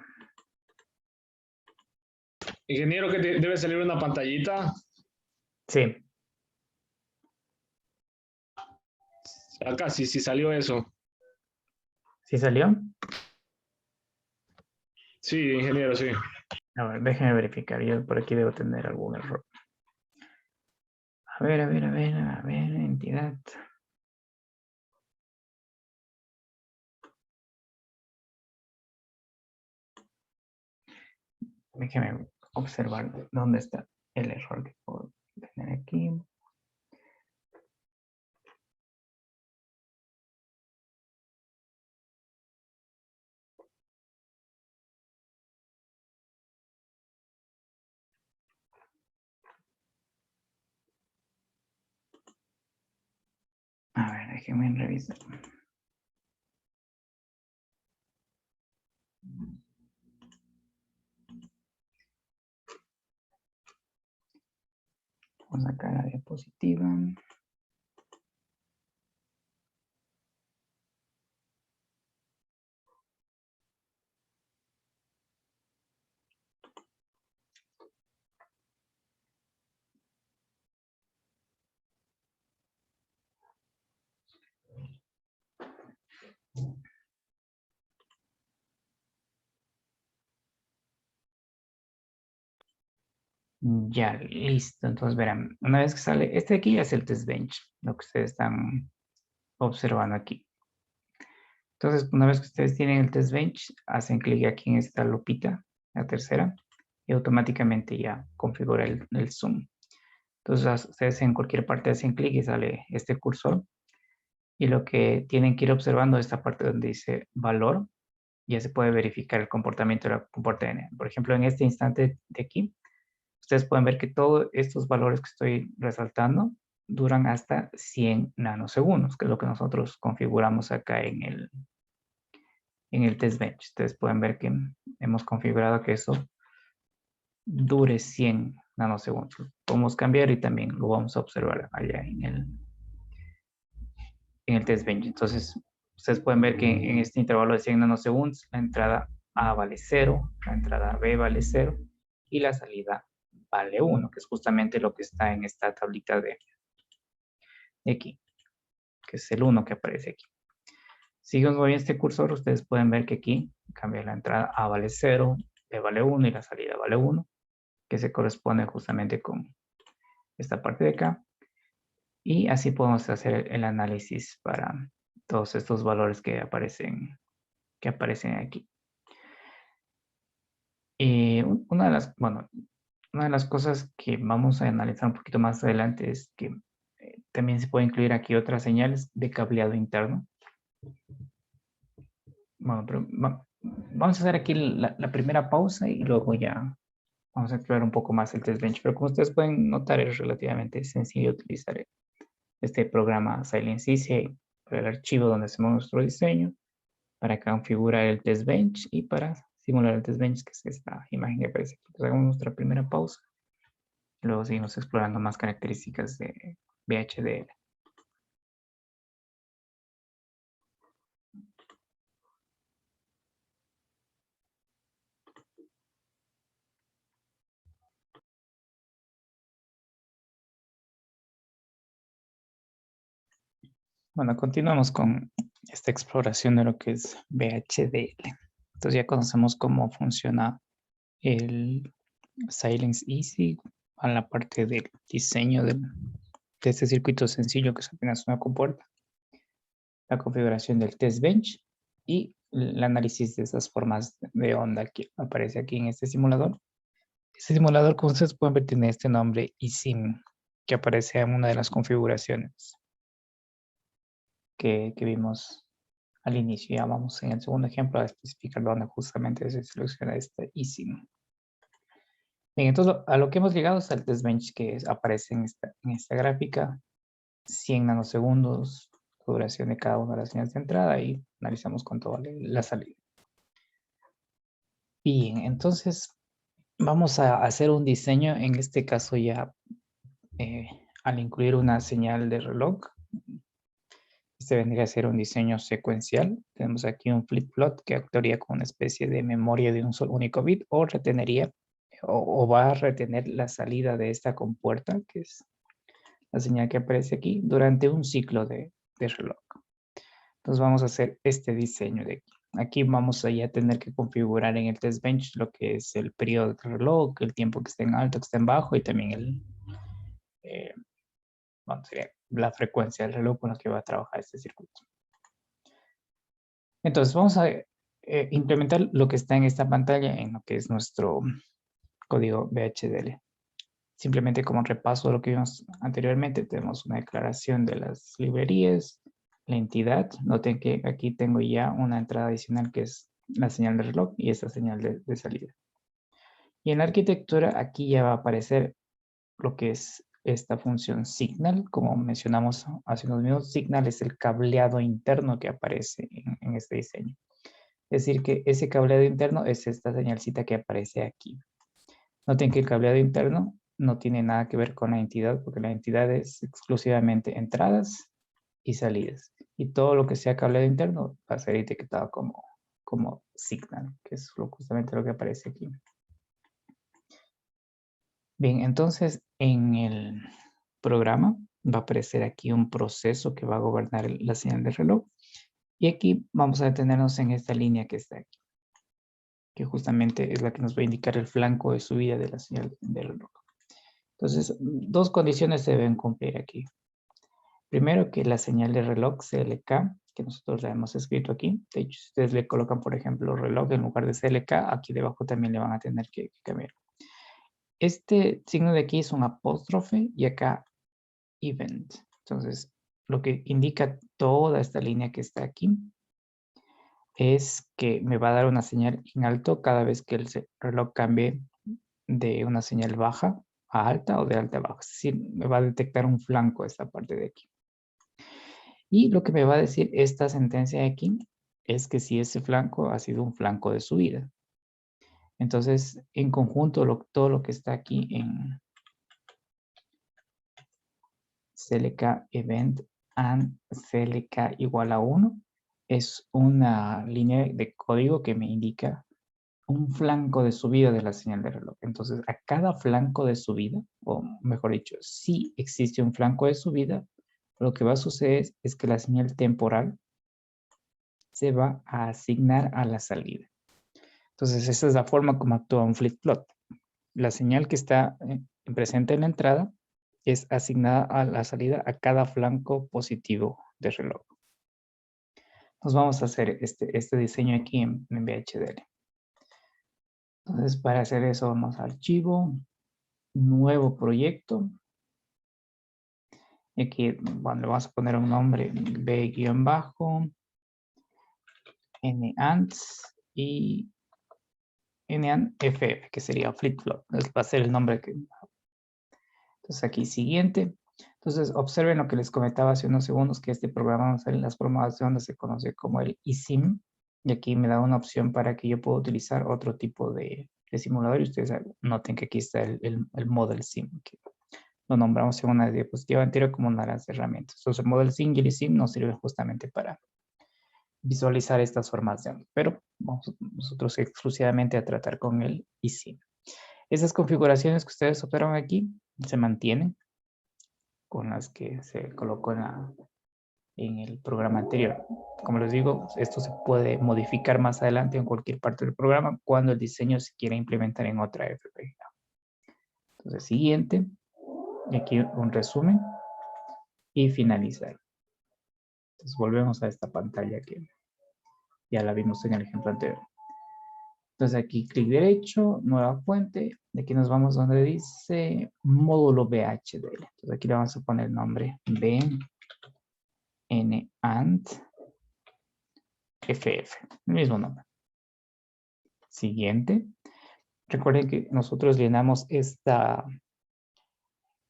C: Ingeniero, que debe salir una pantallita.
A: Sí.
C: Acá sí salió eso.
A: ¿Sí salió?
C: Sí, ingeniero, sí.
A: A ver, déjeme verificar. Yo por aquí debo tener algún error. A ver, entidad. Déjeme observar dónde está el error que puedo tener aquí. A ver, déjeme revisar. Vamos a sacar la diapositiva. Ya, listo. Entonces verán, una vez que sale, este de aquí ya es el test bench, lo que ustedes están observando aquí. Entonces, una vez que ustedes tienen el test bench, hacen clic aquí en esta lupita, la tercera, y automáticamente ya configura el zoom. Entonces, ustedes en cualquier parte hacen clic y sale este cursor. Y lo que tienen que ir observando es esta parte donde dice valor, ya se puede verificar el comportamiento de la comportamiento. Por ejemplo, en este instante de aquí, ustedes pueden ver que todos estos valores que estoy resaltando duran hasta 100 nanosegundos, que es lo que nosotros configuramos acá en el test bench. Ustedes pueden ver que hemos configurado que eso dure 100 nanosegundos. Podemos cambiar y también lo vamos a observar allá en el test bench. Entonces, ustedes pueden ver que en este intervalo de 100 nanosegundos, la entrada A vale 0, la entrada B vale 0 y la salida vale 1, que es justamente lo que está en esta tablita de aquí, que es el 1 que aparece aquí. Si yo voy a este cursor, ustedes pueden ver que aquí cambia la entrada A vale 0, B vale 1 y la salida vale 1, que se corresponde justamente con esta parte de acá. Y así podemos hacer el análisis para todos estos valores que aparecen aquí. Una de las cosas que vamos a analizar un poquito más adelante es que también se puede incluir aquí otras señales de cableado interno. Bueno, pero vamos a hacer aquí la primera pausa y luego ya vamos a explorar un poco más el test bench, pero como ustedes pueden notar, es relativamente sencillo utilizar este programa SilentCC para el archivo donde hacemos nuestro diseño, para configurar el test bench y para simular el test bench, que es esta imagen que aparece aquí. Entonces, hagamos nuestra primera pausa. Luego seguimos explorando más características de VHDL. Bueno, continuamos con esta exploración de lo que es VHDL. Entonces ya conocemos cómo funciona el SilentCC a la parte del diseño de este circuito sencillo que es apenas una compuerta, la configuración del test bench y el análisis de esas formas de onda que aparece aquí en este simulador. Este simulador, como ustedes pueden ver, tiene este nombre eSIM, que aparece en una de las configuraciones que vimos al inicio. Ya vamos en el segundo ejemplo a especificar dónde justamente se selecciona este eSIM. Bien, entonces a lo que hemos llegado es al test bench que aparece en esta gráfica. 100 nanosegundos, duración de cada una de las señales de entrada y analizamos cuánto vale la salida. Bien, entonces vamos a hacer un diseño, en este caso ya al incluir una señal de reloj. Este vendría a ser un diseño secuencial. Tenemos aquí un flip-flop que actuaría con una especie de memoria de un solo único bit o retenería o va a retener la salida de esta compuerta, que es la señal que aparece aquí, durante un ciclo de reloj. Entonces vamos a hacer este diseño de aquí. Aquí vamos a ya tener que configurar en el test bench lo que es el periodo del reloj, el tiempo que esté en alto, que esté en bajo y también sería la frecuencia del reloj con la que va a trabajar este circuito. Entonces vamos a implementar lo que está en esta pantalla en lo que es nuestro código VHDL. Simplemente como repaso de lo que vimos anteriormente, tenemos una declaración de las librerías, la entidad. Noten que aquí tengo ya una entrada adicional que es la señal de reloj y esta señal de salida. Y en la arquitectura aquí ya va a aparecer lo que es esta función signal. Como mencionamos hace unos minutos, signal es el cableado interno que aparece en este diseño. Es decir, que ese cableado interno es esta señalcita que aparece aquí. Noten que el cableado interno no tiene nada que ver con la entidad, porque la entidad es exclusivamente entradas y salidas. Y todo lo que sea cableado interno va a ser etiquetado como signal, que es justamente lo que aparece aquí. Bien, entonces en el programa va a aparecer aquí un proceso que va a gobernar la señal de reloj. Y aquí vamos a detenernos en esta línea que está aquí, que justamente es la que nos va a indicar el flanco de subida de la señal de reloj. Entonces, dos condiciones se deben cumplir aquí. Primero, que la señal de reloj CLK, que nosotros la hemos escrito aquí. De hecho, si ustedes le colocan, por ejemplo, reloj en lugar de CLK, aquí debajo también le van a tener que cambiar. Este signo de aquí es un apóstrofe y acá event. Entonces, lo que indica toda esta línea que está aquí es que me va a dar una señal en alto cada vez que el reloj cambie de una señal baja a alta o de alta a baja. Es decir, me va a detectar un flanco esta parte de aquí. Y lo que me va a decir esta sentencia de aquí es que si ese flanco ha sido un flanco de subida. Entonces, en conjunto, todo lo que está aquí en CLK event and CLK igual a 1 es una línea de código que me indica un flanco de subida de la señal de reloj. Entonces, a cada flanco de subida, o mejor dicho, si existe un flanco de subida, lo que va a suceder es que la señal temporal se va a asignar a la salida. Entonces, esa es la forma como actúa un flip-flop. La señal que está presente en la entrada es asignada a la salida a cada flanco positivo del reloj. Nos vamos a hacer este diseño aquí en VHDL. Entonces, para hacer eso, vamos a archivo, nuevo proyecto. Y aquí, bueno, le vamos a poner un nombre B-NANDS y NAND FF, que sería flip-flop. Va a ser el nombre que... Entonces aquí siguiente. Entonces observen lo que les comentaba hace unos segundos, que este programa en las formas de onda se conoce como el eSIM. Y aquí me da una opción para que yo pueda utilizar otro tipo de simulador. Y ustedes noten que aquí está el Model SIM, que lo nombramos en una diapositiva anterior como una de las herramientas. Entonces el Model SIM y el eSIM nos sirven justamente para visualizar estas formas de onda. Pero vamos nosotros exclusivamente a tratar con el eSIM. Esas configuraciones que ustedes observan aquí se mantienen con las que se colocó en el programa anterior. Como les digo, esto se puede modificar más adelante en cualquier parte del programa cuando el diseño se quiera implementar en otra FPGA. Entonces, siguiente. Y aquí un resumen. Y finalizar. Entonces, volvemos a esta pantalla que ya la vimos en el ejemplo anterior. Entonces, aquí clic derecho, nueva fuente. De aquí nos vamos donde dice módulo VHDL. Entonces, aquí le vamos a poner el nombre NAND FF, el mismo nombre. Siguiente. Recuerden que nosotros llenamos esta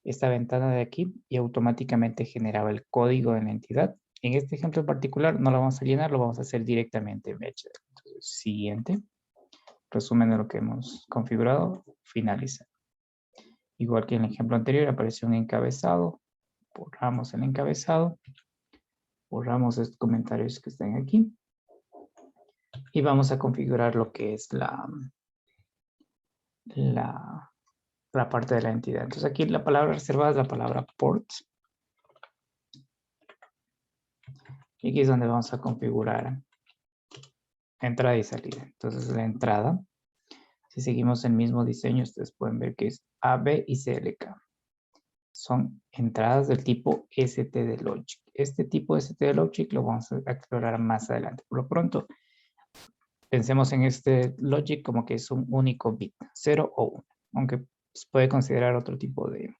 A: ventana de aquí y automáticamente generaba el código de la entidad. En este ejemplo en particular no lo vamos a llenar, lo vamos a hacer directamente en VHDL. Entonces, siguiente. Resumen de lo que hemos configurado. Finaliza. Igual que en el ejemplo anterior apareció un encabezado. Borramos el encabezado. Borramos estos comentarios que están aquí. Y vamos a configurar lo que es la parte de la entidad. Entonces aquí la palabra reservada es la palabra port. Y aquí es donde vamos a configurar entrada y salida. Entonces la entrada, si seguimos el mismo diseño, ustedes pueden ver que es A, B y CLK. Son entradas del tipo STD-Logic. Este tipo de STD-Logic lo vamos a explorar más adelante. Por lo pronto, pensemos en este logic como que es un único bit, 0 o 1, aunque se puede considerar otro tipo de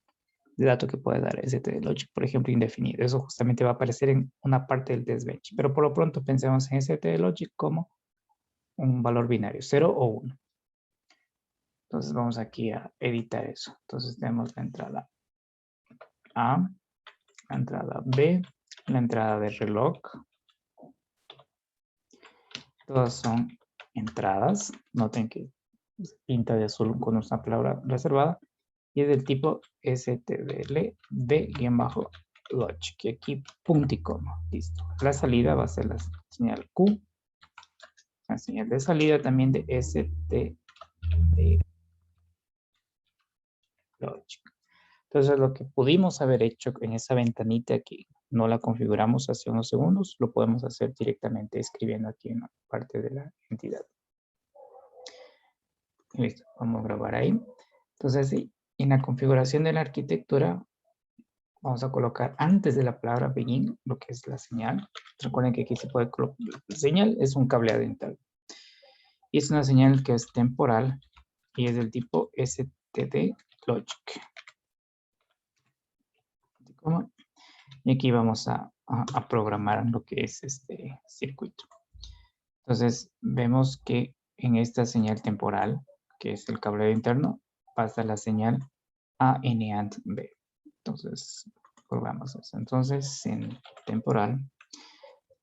A: dato que puede dar STD-Logic, por ejemplo, indefinido. Eso justamente va a aparecer en una parte del test bench, pero por lo pronto pensemos en STD-Logic como un valor binario, 0 o 1. Entonces vamos aquí a editar eso. Entonces tenemos la entrada A, la entrada B, la entrada de reloj. Todas son entradas. Noten que pinta de azul con una palabra reservada. Y es del tipo STDL de-logic. Y aquí punto y coma. Listo. La salida va a ser la señal Q. La señal de salida también de STD logic. Entonces lo que pudimos haber hecho en esa ventanita que no la configuramos hace unos segundos, lo podemos hacer directamente escribiendo aquí en la parte de la entidad. Listo, vamos a grabar ahí. Entonces, en la configuración de la arquitectura, vamos a colocar antes de la palabra begin lo que es la señal. Recuerden que aquí se puede colocar, la señal es un cableado interno. Y es una señal que es temporal y es del tipo STD Logic. Y aquí vamos a programar lo que es este circuito. Entonces, vemos que en esta señal temporal, que es el cableado interno, pasa la señal a NAND B. Entonces, probamos eso. Entonces, en temporal,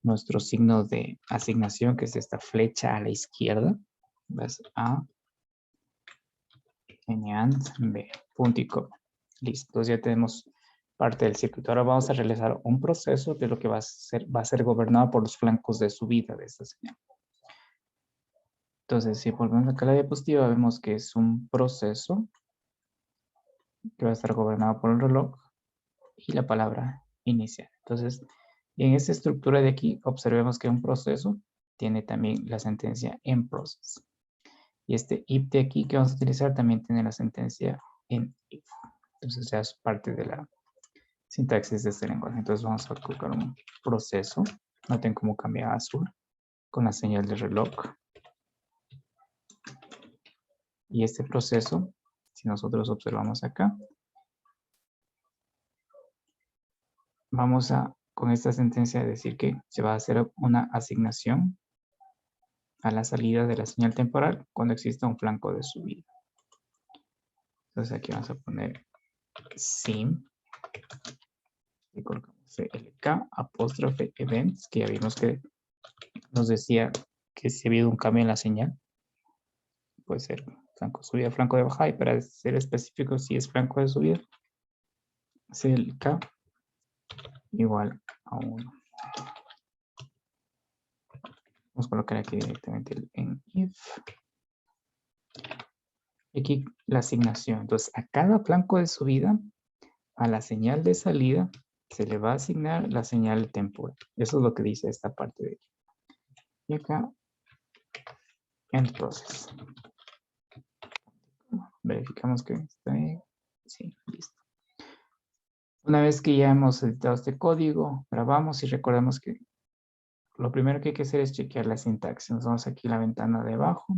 A: nuestro signo de asignación, que es esta flecha a la izquierda, es a NAND B, punto y coma. Listo, entonces ya tenemos parte del circuito. Ahora vamos a realizar un proceso de lo que va a ser gobernado por los flancos de subida de esta señal. Entonces, si volvemos acá a la diapositiva, vemos que es un proceso que va a estar gobernado por el reloj y la palabra inicial. Entonces, en esta estructura de aquí, observemos que un proceso tiene también la sentencia en process. Y este if de aquí que vamos a utilizar también tiene la sentencia en if. Entonces, ya es parte de la sintaxis de este lenguaje. Entonces, vamos a colocar un proceso. Noten cómo cambia a azul con la señal de reloj. Y este proceso, si nosotros observamos acá, vamos a, con esta sentencia, decir que se va a hacer una asignación a la salida de la señal temporal cuando exista un flanco de subida. Entonces aquí vamos a poner sim y colocamos CLK apóstrofe events, que ya vimos que nos decía que si ha habido un cambio en la señal, puede ser flanco de subida, flanco de bajada, y para ser específico si es flanco de subida, CLK igual a 1. Vamos a colocar aquí directamente en if. Aquí la asignación. Entonces, a cada flanco de subida, a la señal de salida, se le va a asignar la señal temporal. Eso es lo que dice esta parte de aquí. Y acá, end process. Verificamos que está ahí. Sí, listo. Una vez que ya hemos editado este código, grabamos y recordemos que lo primero que hay que hacer es chequear la sintaxis. Nos vamos aquí a la ventana de abajo,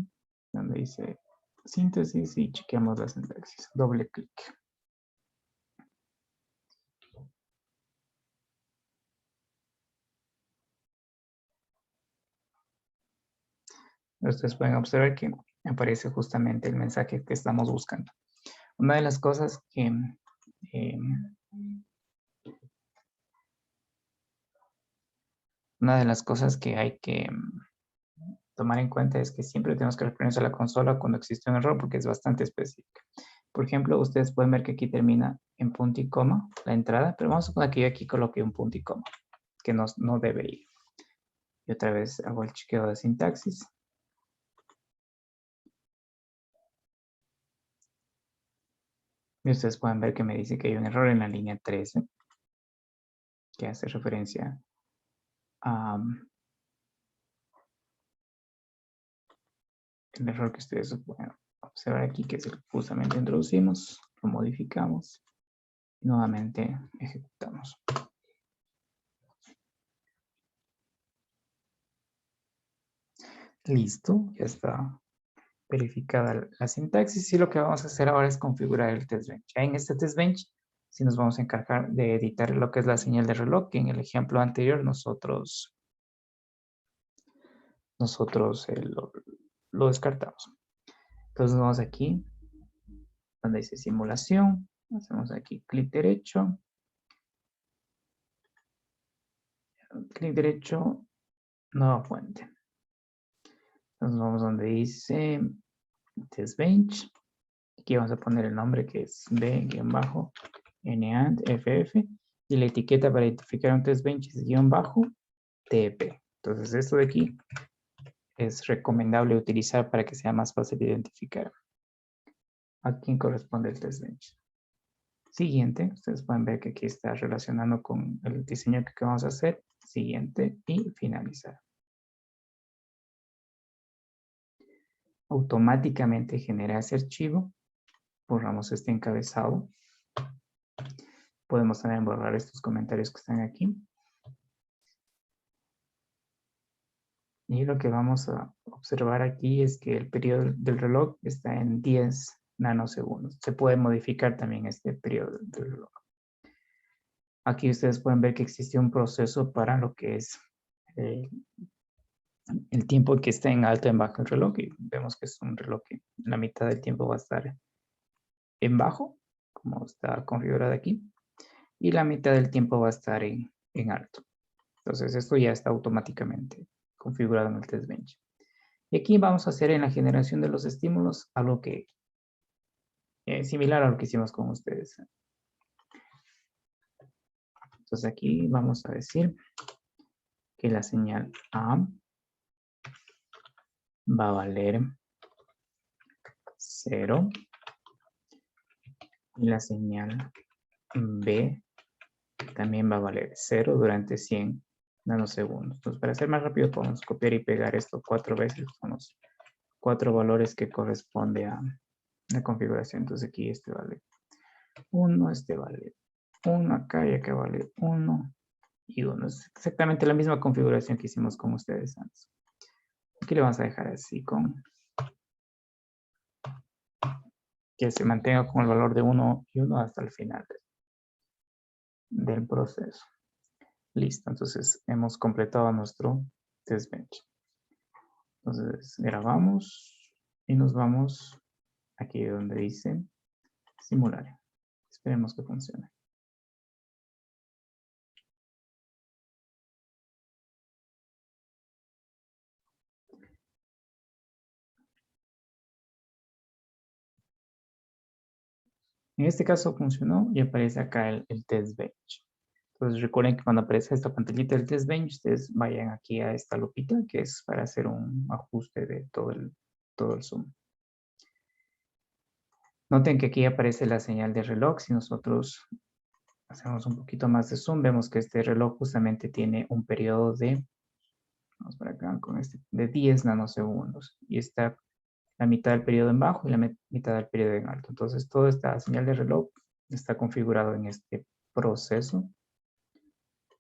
A: donde dice síntesis y chequeamos la sintaxis. Doble clic. Ustedes pueden observar que aparece justamente el mensaje que estamos buscando. Una de las cosas que hay que tomar en cuenta es que siempre tenemos que referirnos a la consola cuando existe un error porque es bastante específica. Por ejemplo, ustedes pueden ver que aquí termina en punto y coma la entrada, pero vamos a poner que yo aquí coloqué un punto y coma, que no debe ir. Y otra vez hago el chequeo de sintaxis. Y ustedes pueden ver que me dice que hay un error en la línea 13, que hace referencia a el error que ustedes pueden observar aquí, que es el que justamente introducimos, lo modificamos y nuevamente ejecutamos. Listo, ya está verificada la sintaxis y lo que vamos a hacer ahora es configurar el test bench. Ya en este test bench sí nos vamos a encargar de editar lo que es la señal de reloj, que en el ejemplo anterior nosotros lo descartamos. Entonces vamos aquí, donde dice simulación, hacemos aquí clic derecho, nueva fuente. Entonces vamos donde dice test bench. Aquí vamos a poner el nombre que es b-nand-ff y la etiqueta para identificar un test bench es -tp. Entonces esto de aquí es recomendable utilizar para que sea más fácil de identificar a quién corresponde el test bench. Siguiente, ustedes pueden ver que aquí está relacionando con el diseño que vamos a hacer. Siguiente y finalizar. Automáticamente genera ese archivo. Borramos este encabezado. Podemos también borrar estos comentarios que están aquí. Y lo que vamos a observar aquí es que el periodo del reloj está en 10 nanosegundos. Se puede modificar también este periodo del reloj. Aquí ustedes pueden ver que existe un proceso para lo que es el tiempo que está en alto y en bajo el reloj. Y vemos que es un reloj que la mitad del tiempo va a estar en bajo, como está configurado aquí. Y la mitad del tiempo va a estar en alto. Entonces esto ya está automáticamente configurado en el test bench. Y aquí vamos a hacer en la generación de los estímulos algo que similar a lo que hicimos con ustedes. Entonces aquí vamos a decir que la señal A va a valer 0 y la señal B también va a valer 0 durante 100 nanosegundos. Entonces para ser más rápido podemos copiar y pegar esto 4 veces. Son los 4 valores que corresponde a la configuración. Entonces aquí este vale 1, este vale 1 acá y acá vale 1 y 1. Es exactamente la misma configuración que hicimos con ustedes antes. Aquí le vamos a dejar así con que se mantenga con el valor de 1 y 1 hasta el final del proceso. Listo, entonces hemos completado nuestro test bench. Entonces grabamos y nos vamos aquí donde dice simular. Esperemos que funcione. En este caso funcionó y aparece acá el test bench. Entonces recuerden que cuando aparece esta pantallita del test bench, ustedes vayan aquí a esta lupita que es para hacer un ajuste de todo el zoom. Noten que aquí aparece la señal de reloj. Si nosotros hacemos un poquito más de zoom, vemos que este reloj justamente tiene un periodo de, vamos para acá con este, de 10 nanosegundos. Y está la mitad del periodo en bajo y la mitad del periodo en alto. Entonces, toda esta señal de reloj está configurado en este proceso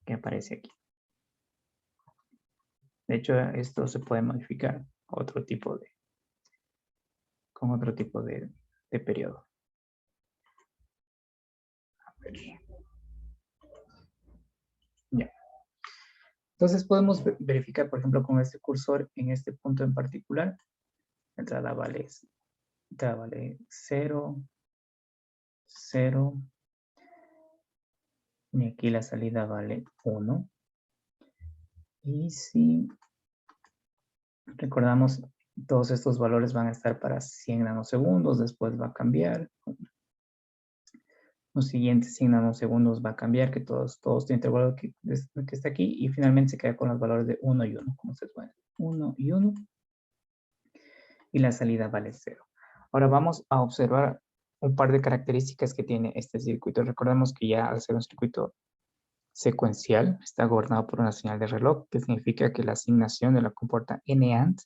A: que aparece aquí. De hecho, esto se puede modificar con otro tipo de periodo. A ver. Ya. Entonces, podemos verificar, por ejemplo, con este cursor en este punto en particular. La entrada vale 0, 0. Y aquí la salida vale 1. Y si recordamos, todos estos valores van a estar para 100 nanosegundos, después va a cambiar. Los siguientes 100 nanosegundos va a cambiar, que todos tienen el valor que está aquí, y finalmente se queda con los valores de 1 y 1, como ustedes pueden ver. 1 y 1, y la salida vale 0. Ahora vamos a observar un par de características que tiene este circuito. Recordemos que ya al ser un circuito secuencial, está gobernado por una señal de reloj, que significa que la asignación de la compuerta NAND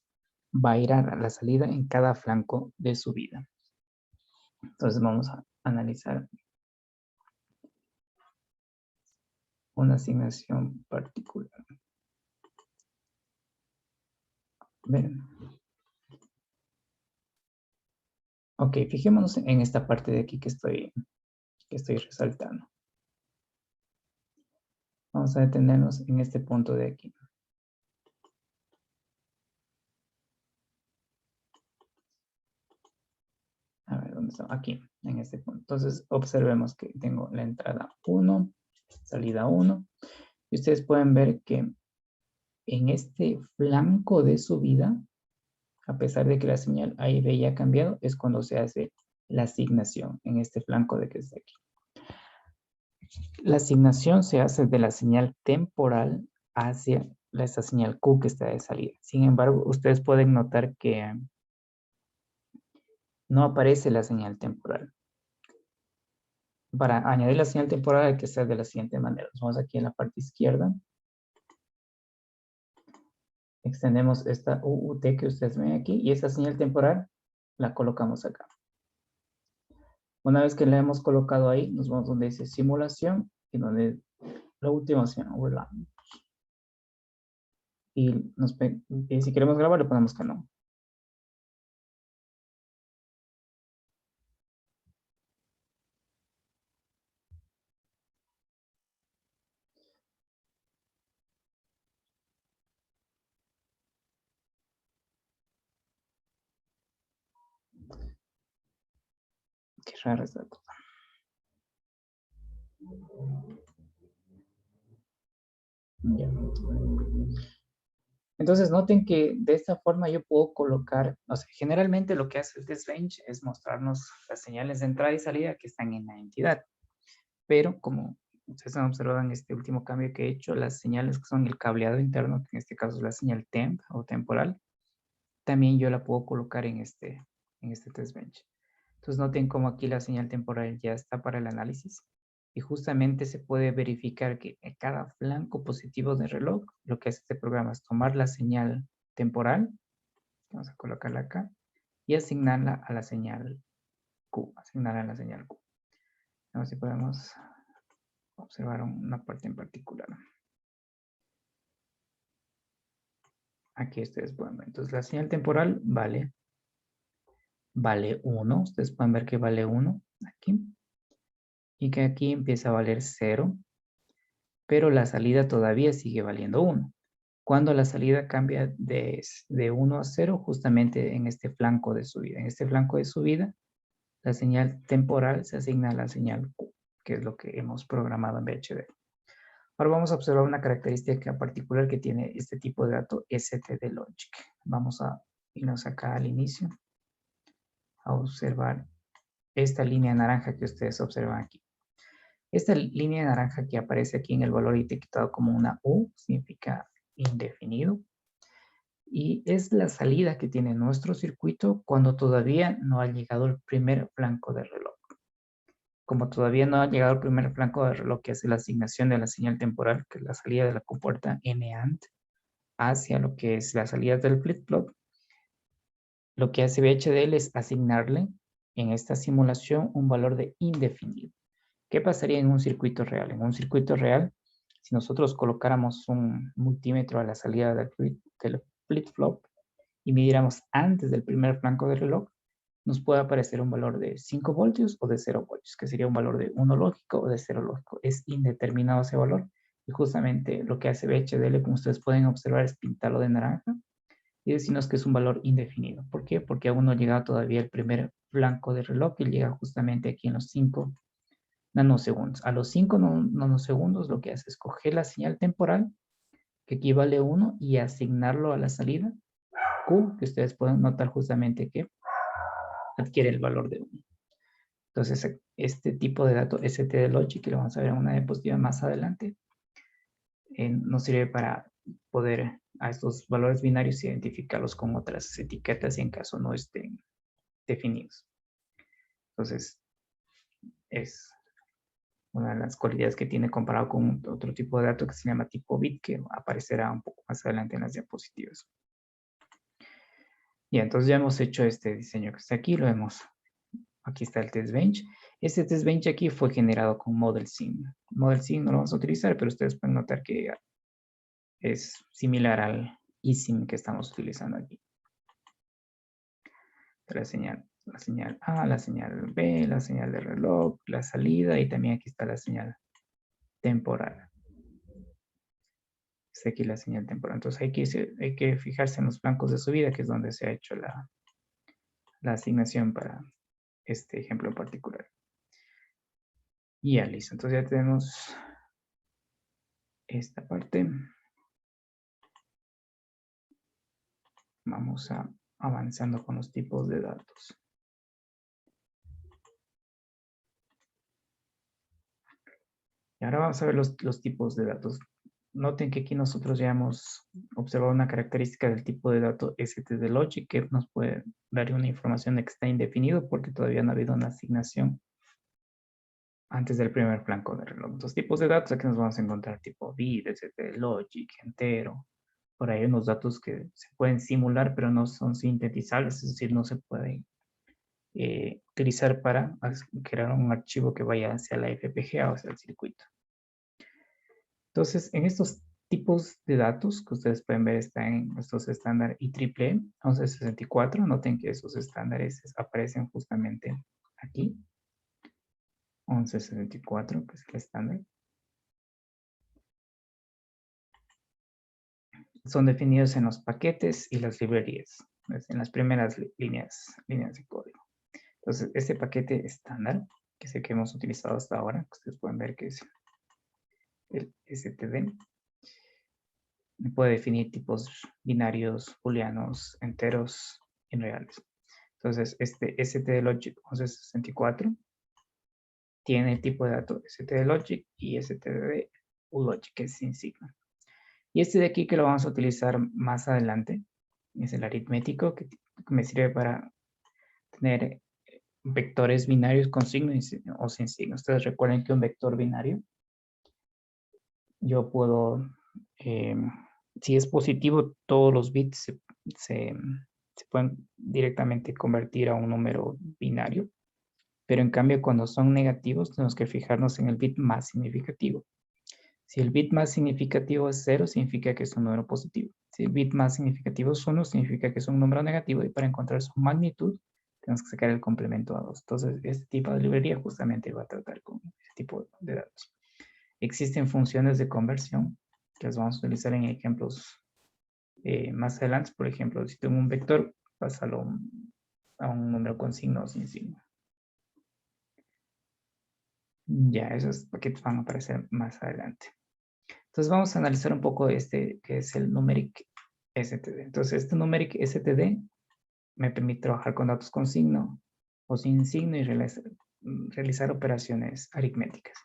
A: va a ir a la salida en cada flanco de subida. Entonces vamos a analizar una asignación particular. Ven. Ok, fijémonos en esta parte de aquí que estoy resaltando. Vamos a detenernos en este punto de aquí. A ver, ¿dónde está? Aquí, en este punto. Entonces, observemos que tengo la entrada 1, salida 1. Y ustedes pueden ver que en este flanco de subida, a pesar de que la señal A y B ya ha cambiado, es cuando se hace la asignación en este flanco de que está aquí. La asignación se hace de la señal temporal hacia esta señal Q que está de salida. Sin embargo, ustedes pueden notar que no aparece la señal temporal. Para añadir la señal temporal hay que hacer de la siguiente manera. Nos vamos aquí en la parte izquierda. Extendemos esta UUT que ustedes ven aquí y esa señal temporal la colocamos acá. Una vez que la hemos colocado ahí, nos vamos donde dice simulación y donde la última opción, overlap. Y si queremos grabar, le ponemos que no. Qué rara esta cosa. Ya. Entonces noten que de esta forma yo puedo colocar, o sea, generalmente lo que hace el test bench es mostrarnos las señales de entrada y salida que están en la entidad. Pero como ustedes han observado en este último cambio que he hecho, las señales que son el cableado interno, que en este caso es la señal temp o temporal, también yo la puedo colocar en este test bench. Entonces noten cómo aquí la señal temporal ya está para el análisis y justamente se puede verificar que en cada flanco positivo del reloj, lo que hace este programa es tomar la señal temporal, vamos a colocarla acá, y asignarla a la señal Q, A ver si podemos observar una parte en particular. Aquí ustedes pueden ver. Entonces la señal temporal vale 1. Ustedes pueden ver que vale 1 aquí. Y que aquí empieza a valer 0. Pero la salida todavía sigue valiendo 1. cuando la salida cambia de 1 a 0 justamente en este flanco de subida. En este flanco de subida, la señal temporal se asigna a la señal Q, que es lo que hemos programado en VHDL. Ahora vamos a observar una característica particular que tiene este tipo de dato STD Logic. Vamos a irnos acá al inicio a observar esta línea naranja que ustedes observan aquí. Esta línea naranja que aparece aquí en el valor etiquetado como una U significa indefinido. Y es la salida que tiene nuestro circuito cuando todavía no ha llegado el primer flanco de reloj. Como todavía no ha llegado el primer flanco de reloj, que hace la asignación de la señal temporal, que es la salida de la compuerta NAND, hacia lo que es la salida del flip-flop, lo que hace VHDL es asignarle en esta simulación un valor de indefinido. ¿Qué pasaría en un circuito real? En un circuito real, si nosotros colocáramos un multímetro a la salida del flip-flop y midiéramos antes del primer flanco del reloj, nos puede aparecer un valor de 5 voltios o de 0 voltios, que sería un valor de 1 lógico o de 0 lógico. Es indeterminado ese valor y justamente lo que hace VHDL, como ustedes pueden observar, es pintarlo de naranja y decirnos que es un valor indefinido. ¿Por qué? Porque aún no ha llegado todavía el primer flanco del reloj y llega justamente aquí en los 5 nanosegundos. A los 5 nanosegundos lo que hace es coger la señal temporal, que equivale a 1, y asignarlo a la salida Q, que ustedes pueden notar justamente que adquiere el valor de 1. Entonces, este tipo de dato STD Logic, que lo vamos a ver en una diapositiva más adelante, nos sirve para poder a estos valores binarios identificarlos con otras etiquetas y en caso no estén definidos. Entonces, es una de las cualidades que tiene comparado con otro tipo de dato que se llama tipo bit, que aparecerá un poco más adelante en las diapositivas. Y entonces ya hemos hecho este diseño que está aquí, lo vemos. Aquí está el test bench. Este test bench aquí fue generado con Model Sim. Model Sim no lo vamos a utilizar, pero ustedes pueden notar que es similar al eSIM que estamos utilizando aquí. La señal A, la señal B, la señal de reloj, la salida y también aquí está la señal temporal. Está aquí la señal temporal. Entonces hay que fijarse en los flancos de subida, que es donde se ha hecho la asignación para este ejemplo en particular. Y ya listo. Entonces ya tenemos esta parte. Vamos a avanzando con los tipos de datos. Y ahora vamos a ver los tipos de datos. Noten que aquí nosotros ya hemos observado una característica del tipo de dato STD Logic que nos puede dar una información de que está indefinido porque todavía no ha habido una asignación antes del primer flanco de reloj. Los tipos de datos aquí nos vamos a encontrar tipo bit, STD Logic, entero. Por ahí hay unos datos que se pueden simular pero no son sintetizables, es decir, no se pueden utilizar para crear un archivo que vaya hacia la FPGA o hacia el circuito. Entonces, en estos tipos de datos que ustedes pueden ver están en estos estándares IEEE 1164. Noten que esos estándares aparecen justamente aquí. 1164, que es el estándar. Son definidos en los paquetes y las librerías, en las primeras líneas de código. Entonces, este paquete estándar, que es el que hemos utilizado hasta ahora, que ustedes pueden ver que es el STD, puede definir tipos binarios, booleanos, enteros y reales. Entonces, este STD Logic 1164 tiene tipo de dato STD Logic y STD Logic, que es sin signo. Y este de aquí que lo vamos a utilizar más adelante es el aritmético, que me sirve para tener vectores binarios con signo o sin signo. Ustedes recuerden que un vector binario, yo puedo, si es positivo, todos los bits se pueden directamente convertir a un número binario, pero en cambio cuando son negativos tenemos que fijarnos en el bit más significativo. Si el bit más significativo es 0, significa que es un número positivo. Si el bit más significativo es 1, significa que es un número negativo y para encontrar su magnitud tenemos que sacar el complemento a 2. Entonces, este tipo de librería justamente va a tratar con este tipo de datos. Existen funciones de conversión que las vamos a utilizar en ejemplos Más adelante, por ejemplo, si tengo un vector, pásalo a un número con signo o sin signo. Ya, esos paquetes van a aparecer más adelante. Entonces vamos a analizar un poco este, que es el numeric std. Entonces este numeric std me permite trabajar con datos con signo o sin signo y realizar operaciones aritméticas.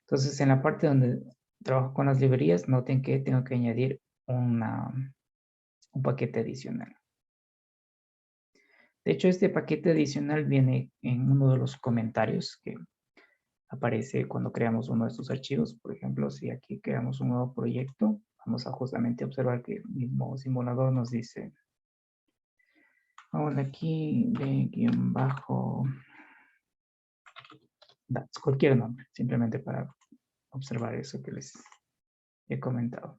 A: Entonces en la parte donde trabajo con las librerías, noten que tengo que añadir un paquete adicional. De hecho, este paquete adicional viene en uno de los comentarios que aparece cuando creamos uno de estos archivos. Por ejemplo, si aquí creamos un nuevo proyecto, vamos a justamente observar que el mismo simulador nos dice, vamos aquí de guión bajo datos, cualquier nombre, simplemente para observar eso que les he comentado.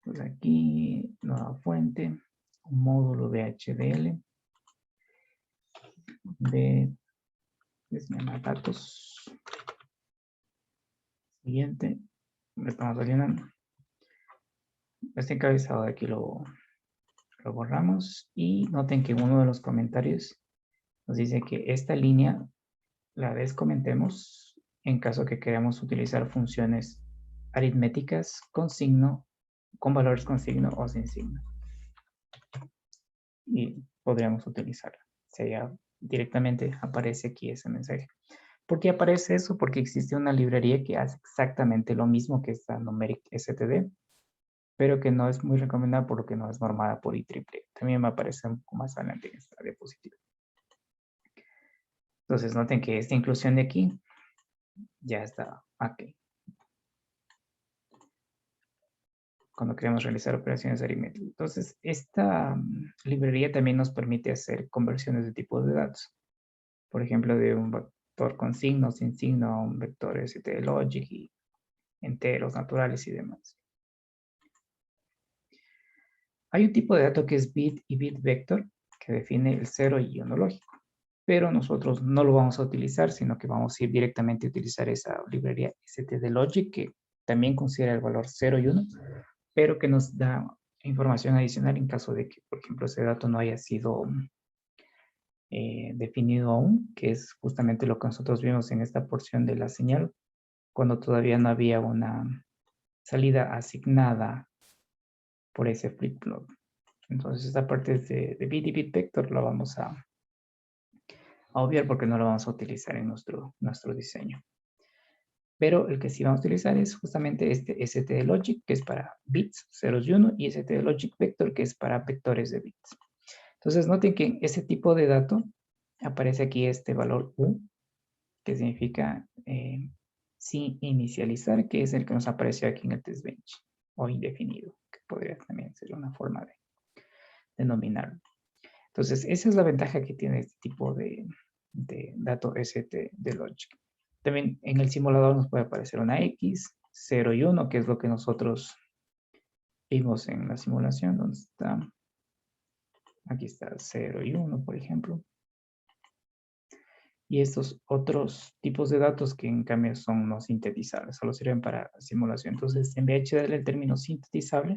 A: Pues aquí, nueva fuente, un módulo VHDL, de datos. Siguiente, lo estamos rellenando. Este encabezado de aquí lo borramos y noten que en uno de los comentarios nos dice que esta línea la descomentemos en caso que queramos utilizar funciones aritméticas con signo, con valores con signo o sin signo. Y podríamos utilizarla. Sería directamente aparece aquí ese mensaje. ¿Por qué aparece eso? Porque existe una librería que hace exactamente lo mismo que esta numeric std, pero que no es muy recomendada por lo que no es normada por IEEE. También me aparece un poco más adelante en esta diapositiva. Entonces noten que esta inclusión de aquí ya está aquí. Cuando queremos realizar operaciones aritméticas. Entonces, esta librería también nos permite hacer conversiones de tipos de datos. Por ejemplo, de un vector con signo, sin signo, a un vector stdlogic y enteros naturales y demás. Hay un tipo de dato que es bit y bit vector que define el 0 y 1 lógico. Pero nosotros no lo vamos a utilizar, sino que vamos a ir directamente a utilizar esa librería stdlogic que también considera el valor 0 y 1, pero que nos da información adicional en caso de que, por ejemplo, ese dato no haya sido definido aún, que es justamente lo que nosotros vimos en esta porción de la señal, cuando todavía no había una salida asignada por ese flip-flop. Entonces, esta parte de bit y bit vector la vamos a obviar porque no lo vamos a utilizar en nuestro diseño. Pero el que sí vamos a utilizar es justamente este stdlogic, que es para bits, ceros y 1, y stdlogic vector, que es para vectores de bits. Entonces, noten que en ese tipo de dato aparece aquí este valor U, que significa sin inicializar, que es el que nos apareció aquí en el test bench, o indefinido, que podría también ser una forma de denominarlo. Entonces, esa es la ventaja que tiene este tipo de dato stdlogic. También en el simulador nos puede aparecer una X, 0 y 1, que es lo que nosotros vimos en la simulación, donde está, aquí está 0 y 1, por ejemplo. Y estos otros tipos de datos que en cambio son no sintetizables, solo sirven para simulación. Entonces, en VHDL el término sintetizable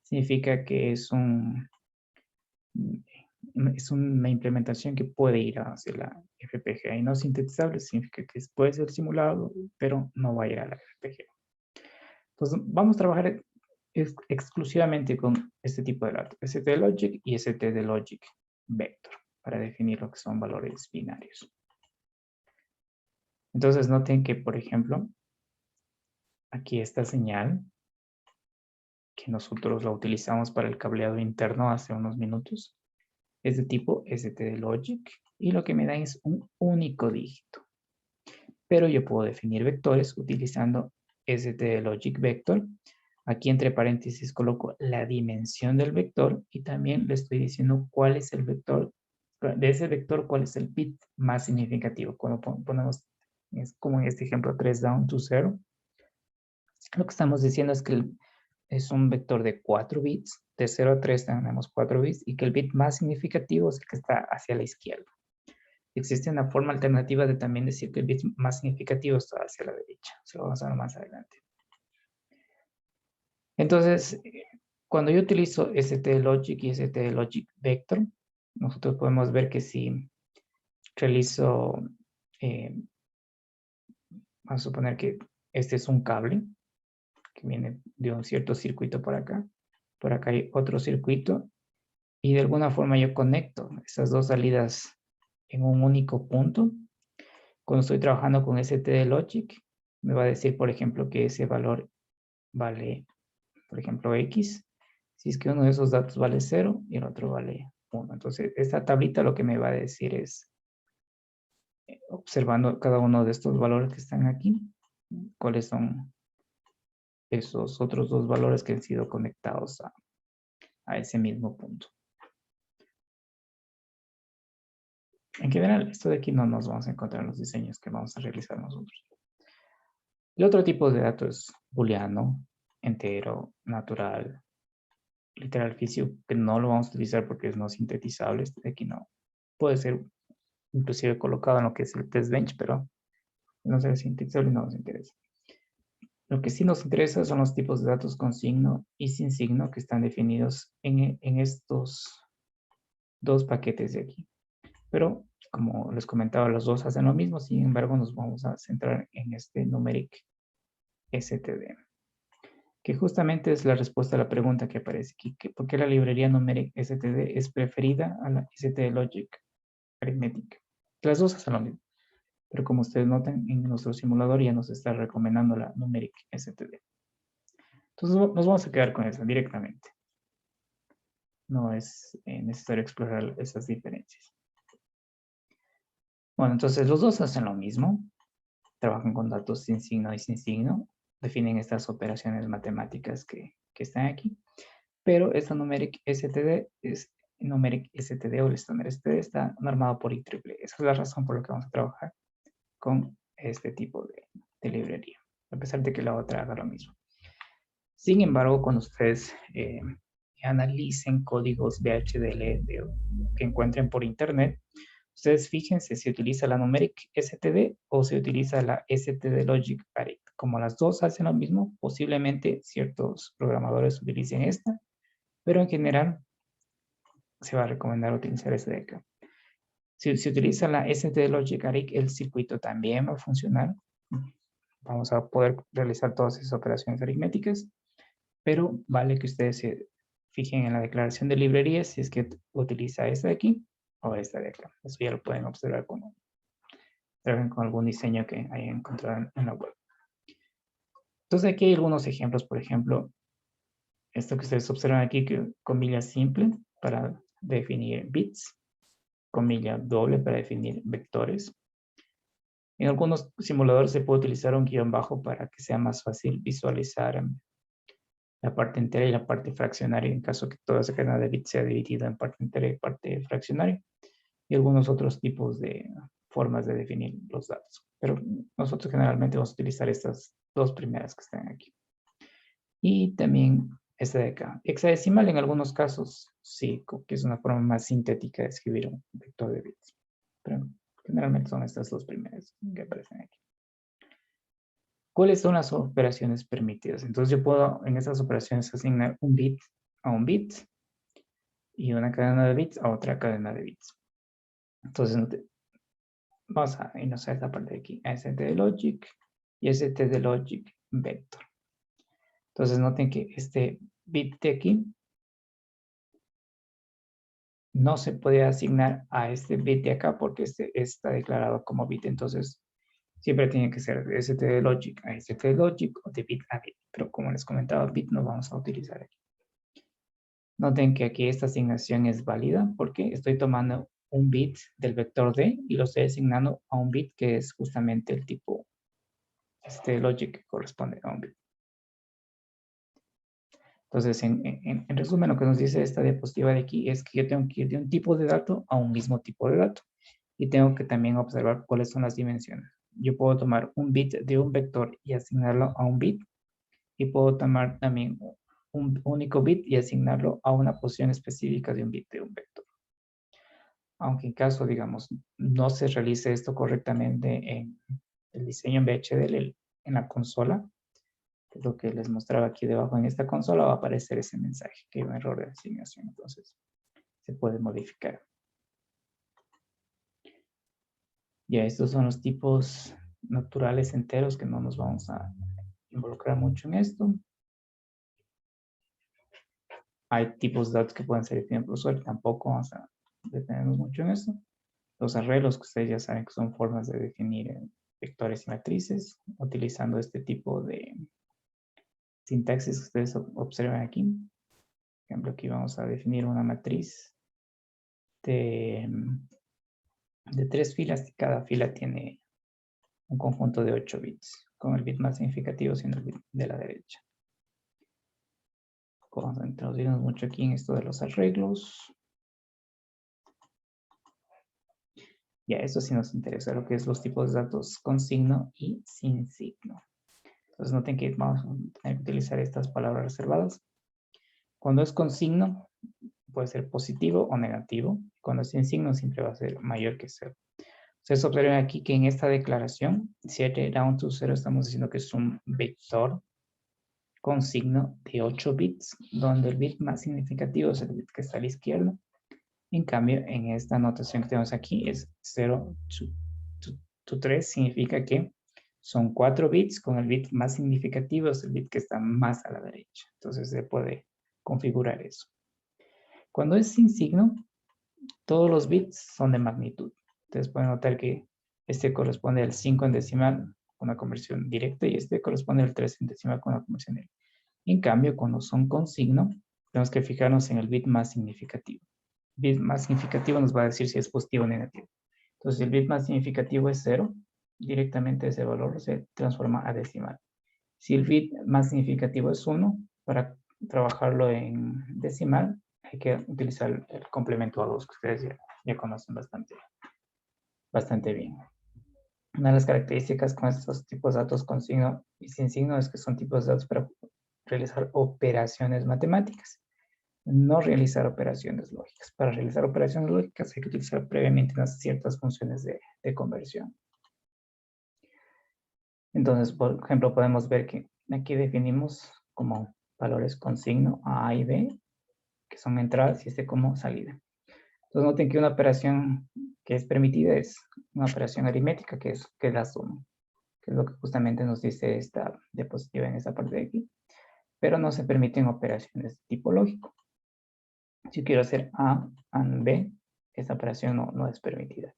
A: significa que es una implementación que puede ir hacia la FPGA, y no sintetizable significa que puede ser simulado, pero no va a ir a la FPGA. Entonces, vamos a trabajar exclusivamente con este tipo de datos, stdlogic y stdlogic vector, para definir lo que son valores binarios. Entonces, noten que, por ejemplo, aquí esta señal, que nosotros la utilizamos para el cableado interno hace unos minutos, es de tipo stdlogic y lo que me da es un único dígito. Pero yo puedo definir vectores utilizando stdlogic vector. Aquí entre paréntesis coloco la dimensión del vector y también le estoy diciendo cuál es el vector, de ese vector, cuál es el bit más significativo. Cuando ponemos, es como en este ejemplo, 3 down to 0, lo que estamos diciendo es que es un vector de 4 bits, de 0 a 3 tenemos 4 bits, y que el bit más significativo es el que está hacia la izquierda. Existe una forma alternativa de también decir que el bit más significativo está hacia la derecha. Se lo vamos a ver más adelante. Entonces, cuando yo utilizo STLogic y STLogic Vector, nosotros podemos ver que si realizo, vamos a suponer que este es un cable que viene de un cierto circuito por acá hay otro circuito, y de alguna forma yo conecto esas dos salidas en un único punto. Cuando estoy trabajando con STLogic, me va a decir, por ejemplo, que ese valor vale, por ejemplo, X, si es que uno de esos datos vale 0 y el otro vale 1. Entonces, esta tablita lo que me va a decir es, observando cada uno de estos valores que están aquí, cuáles son esos otros dos valores que han sido conectados a ese mismo punto. En general, esto de aquí no nos vamos a encontrar en los diseños que vamos a realizar nosotros. El otro tipo de dato es booleano, entero, natural, literal físico, que no lo vamos a utilizar porque es no sintetizable. Este de aquí no. Puede ser inclusive colocado en lo que es el test bench, pero no ser sintetizable no nos interesa. Lo que sí nos interesa son los tipos de datos con signo y sin signo que están definidos en estos dos paquetes de aquí. Pero, como les comentaba, los dos hacen lo mismo, sin embargo, nos vamos a centrar en este numeric std, que justamente es la respuesta a la pregunta que aparece aquí, que ¿por qué la librería numeric std es preferida a la stdlogic arithmetic? Las dos hacen lo mismo, pero como ustedes notan, en nuestro simulador ya nos está recomendando la numeric std. Entonces nos vamos a quedar con esa directamente. No es necesario explorar esas diferencias. Bueno, entonces los dos hacen lo mismo. Trabajan con datos sin signo y sin signo. Definen estas operaciones matemáticas que están aquí. Pero esta numeric std es numeric std o el estándar std está normado por IEEE. Esa es la razón por la que vamos a trabajar con este tipo de librería, a pesar de que la otra haga lo mismo. Sin embargo, cuando ustedes analicen códigos VHDL que encuentren por internet, ustedes fíjense si utiliza la numeric std o si utiliza la stdlogic arith. Como las dos hacen lo mismo, posiblemente ciertos programadores utilicen esta, pero en general se va a recomendar utilizar esta de acá. Si se utiliza la stdlogic arith, el circuito también va a funcionar. Vamos a poder realizar todas esas operaciones aritméticas, pero vale que ustedes se fijen en la declaración de librerías si es que utiliza esta de aquí o esta de acá. Eso ya lo pueden observar con algún diseño que hayan encontrado en la web. Entonces aquí hay algunos ejemplos, por ejemplo, esto que ustedes observan aquí, que comilla simple para definir bits, comilla doble para definir vectores. En algunos simuladores se puede utilizar un guión bajo para que sea más fácil visualizar la parte entera y la parte fraccionaria, en caso que toda esa cadena de bits sea dividida en parte entera y parte fraccionaria, y algunos otros tipos de formas de definir los datos. Pero nosotros generalmente vamos a utilizar estas dos primeras que están aquí. Y también esta de acá. Hexadecimal en algunos casos, sí, que es una forma más sintética de escribir un vector de bits. Pero generalmente son estas dos primeras que aparecen aquí. ¿Cuáles son las operaciones permitidas? Entonces yo puedo en esas operaciones asignar un bit a un bit y una cadena de bits a otra cadena de bits. Entonces vamos a irnos a esta parte de aquí, a stdlogic y stdlogic vector. Entonces noten que este bit de aquí no se puede asignar a este bit de acá porque este está declarado como bit. Entonces siempre tiene que ser de stdlogic a stdlogic o de bit a bit. Pero como les comentaba, bit no vamos a utilizar aquí. Noten que aquí esta asignación es válida porque estoy tomando un bit del vector D y lo estoy asignando a un bit que es justamente el tipo logic que corresponde a un bit. Entonces, en resumen, lo que nos dice esta diapositiva de aquí es que yo tengo que ir de un tipo de dato a un mismo tipo de dato. Y tengo que también observar cuáles son las dimensiones. Yo puedo tomar un bit de un vector y asignarlo a un bit. Y puedo tomar también un único bit y asignarlo a una posición específica de un bit de un vector. Aunque en caso, digamos, no se realice esto correctamente en el diseño en VHDL en la consola, que es lo que les mostraba aquí debajo en esta consola, va a aparecer ese mensaje, que hay un error de asignación. Entonces, se puede modificar. Ya, estos son los tipos naturales enteros que no nos vamos a involucrar mucho en esto. Hay tipos de datos que pueden ser definidos por usuario, tampoco vamos a detenernos mucho en esto. Los arreglos, que ustedes ya saben que son formas de definir vectores y matrices, utilizando este tipo de sintaxis que ustedes observan aquí. Por ejemplo, aquí vamos a definir una matriz de 3 filas, y cada fila tiene un conjunto de 8 bits, con el bit más significativo siendo el bit de la derecha. Vamos a introducirnos mucho aquí en esto de los arreglos. Ya, eso sí nos interesa, lo que es los tipos de datos con signo y sin signo. Entonces noten que vamos a tener que utilizar estas palabras reservadas. Cuando es con signo, puede ser positivo o negativo. Cuando es sin signo, siempre va a ser mayor que 0. Ustedes observan aquí que en esta declaración, set down to 0, estamos diciendo que es un vector con signo de 8 bits, donde el bit más significativo es el bit que está a la izquierda. En cambio, en esta anotación que tenemos aquí es 0 to 3, significa que son 4 bits, con el bit más significativo es el bit que está más a la derecha. Entonces se puede configurar eso. Cuando es sin signo, todos los bits son de magnitud. Ustedes pueden notar que este corresponde al 5 en decimal con una conversión directa y este corresponde al 3 en decimal con una conversión directa. En cambio, cuando son con signo, tenemos que fijarnos en el bit más significativo. El bit más significativo nos va a decir si es positivo o negativo. Entonces, si el bit más significativo es 0, directamente ese valor se transforma a decimal. Si el bit más significativo es 1, para trabajarlo en decimal, hay que utilizar el complemento a 2, que ustedes ya conocen bastante bien. Una de las características con estos tipos de datos con signo y sin signo es que son tipos de datos para realizar operaciones matemáticas, no realizar operaciones lógicas. Para realizar operaciones lógicas hay que utilizar previamente unas ciertas funciones de conversión. Entonces, por ejemplo, podemos ver que aquí definimos como valores con signo A y B, que son entradas, y este como salida. Entonces noten que una operación que es permitida es una operación aritmética, que es la suma, que es lo que justamente nos dice esta diapositiva en esta parte de aquí. Pero no se permiten operaciones de tipo lógico. Si quiero hacer A and B, esta operación no es permitida.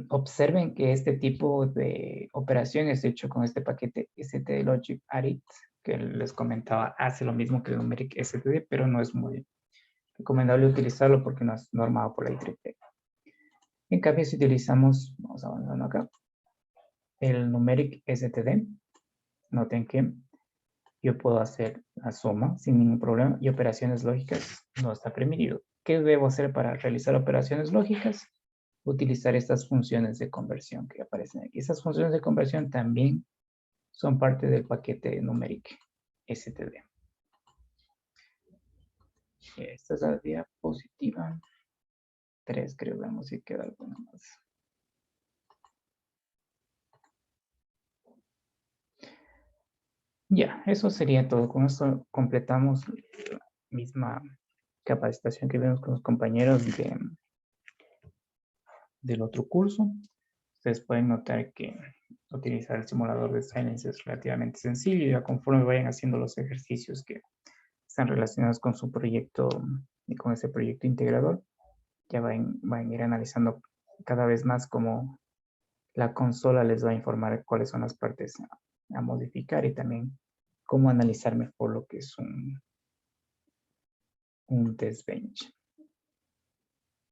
A: Observen que este tipo de operación es hecho con este paquete stdlogic arith, que les comentaba, hace lo mismo que el numeric std, pero no es muy recomendable utilizarlo porque no es normado por la IEEE. En cambio, si utilizamos, vamos avanzando acá, el numeric std, noten que yo puedo hacer la suma sin ningún problema y operaciones lógicas no está permitido. ¿Qué debo hacer para realizar operaciones lógicas? Utilizar estas funciones de conversión que aparecen aquí. Estas funciones de conversión también son parte del paquete numeric std. Esta es la diapositiva 3, creo. Veamos si queda alguna más. Ya, eso sería todo. Con esto completamos la misma capacitación que vimos con los compañeros del otro curso. Ustedes pueden notar que utilizar el simulador de Silence es relativamente sencillo, y ya conforme vayan haciendo los ejercicios que están relacionados con su proyecto y con ese proyecto integrador, ya van a ir analizando cada vez más cómo la consola les va a informar cuáles son las partes a modificar y también cómo analizar mejor lo que es un test bench.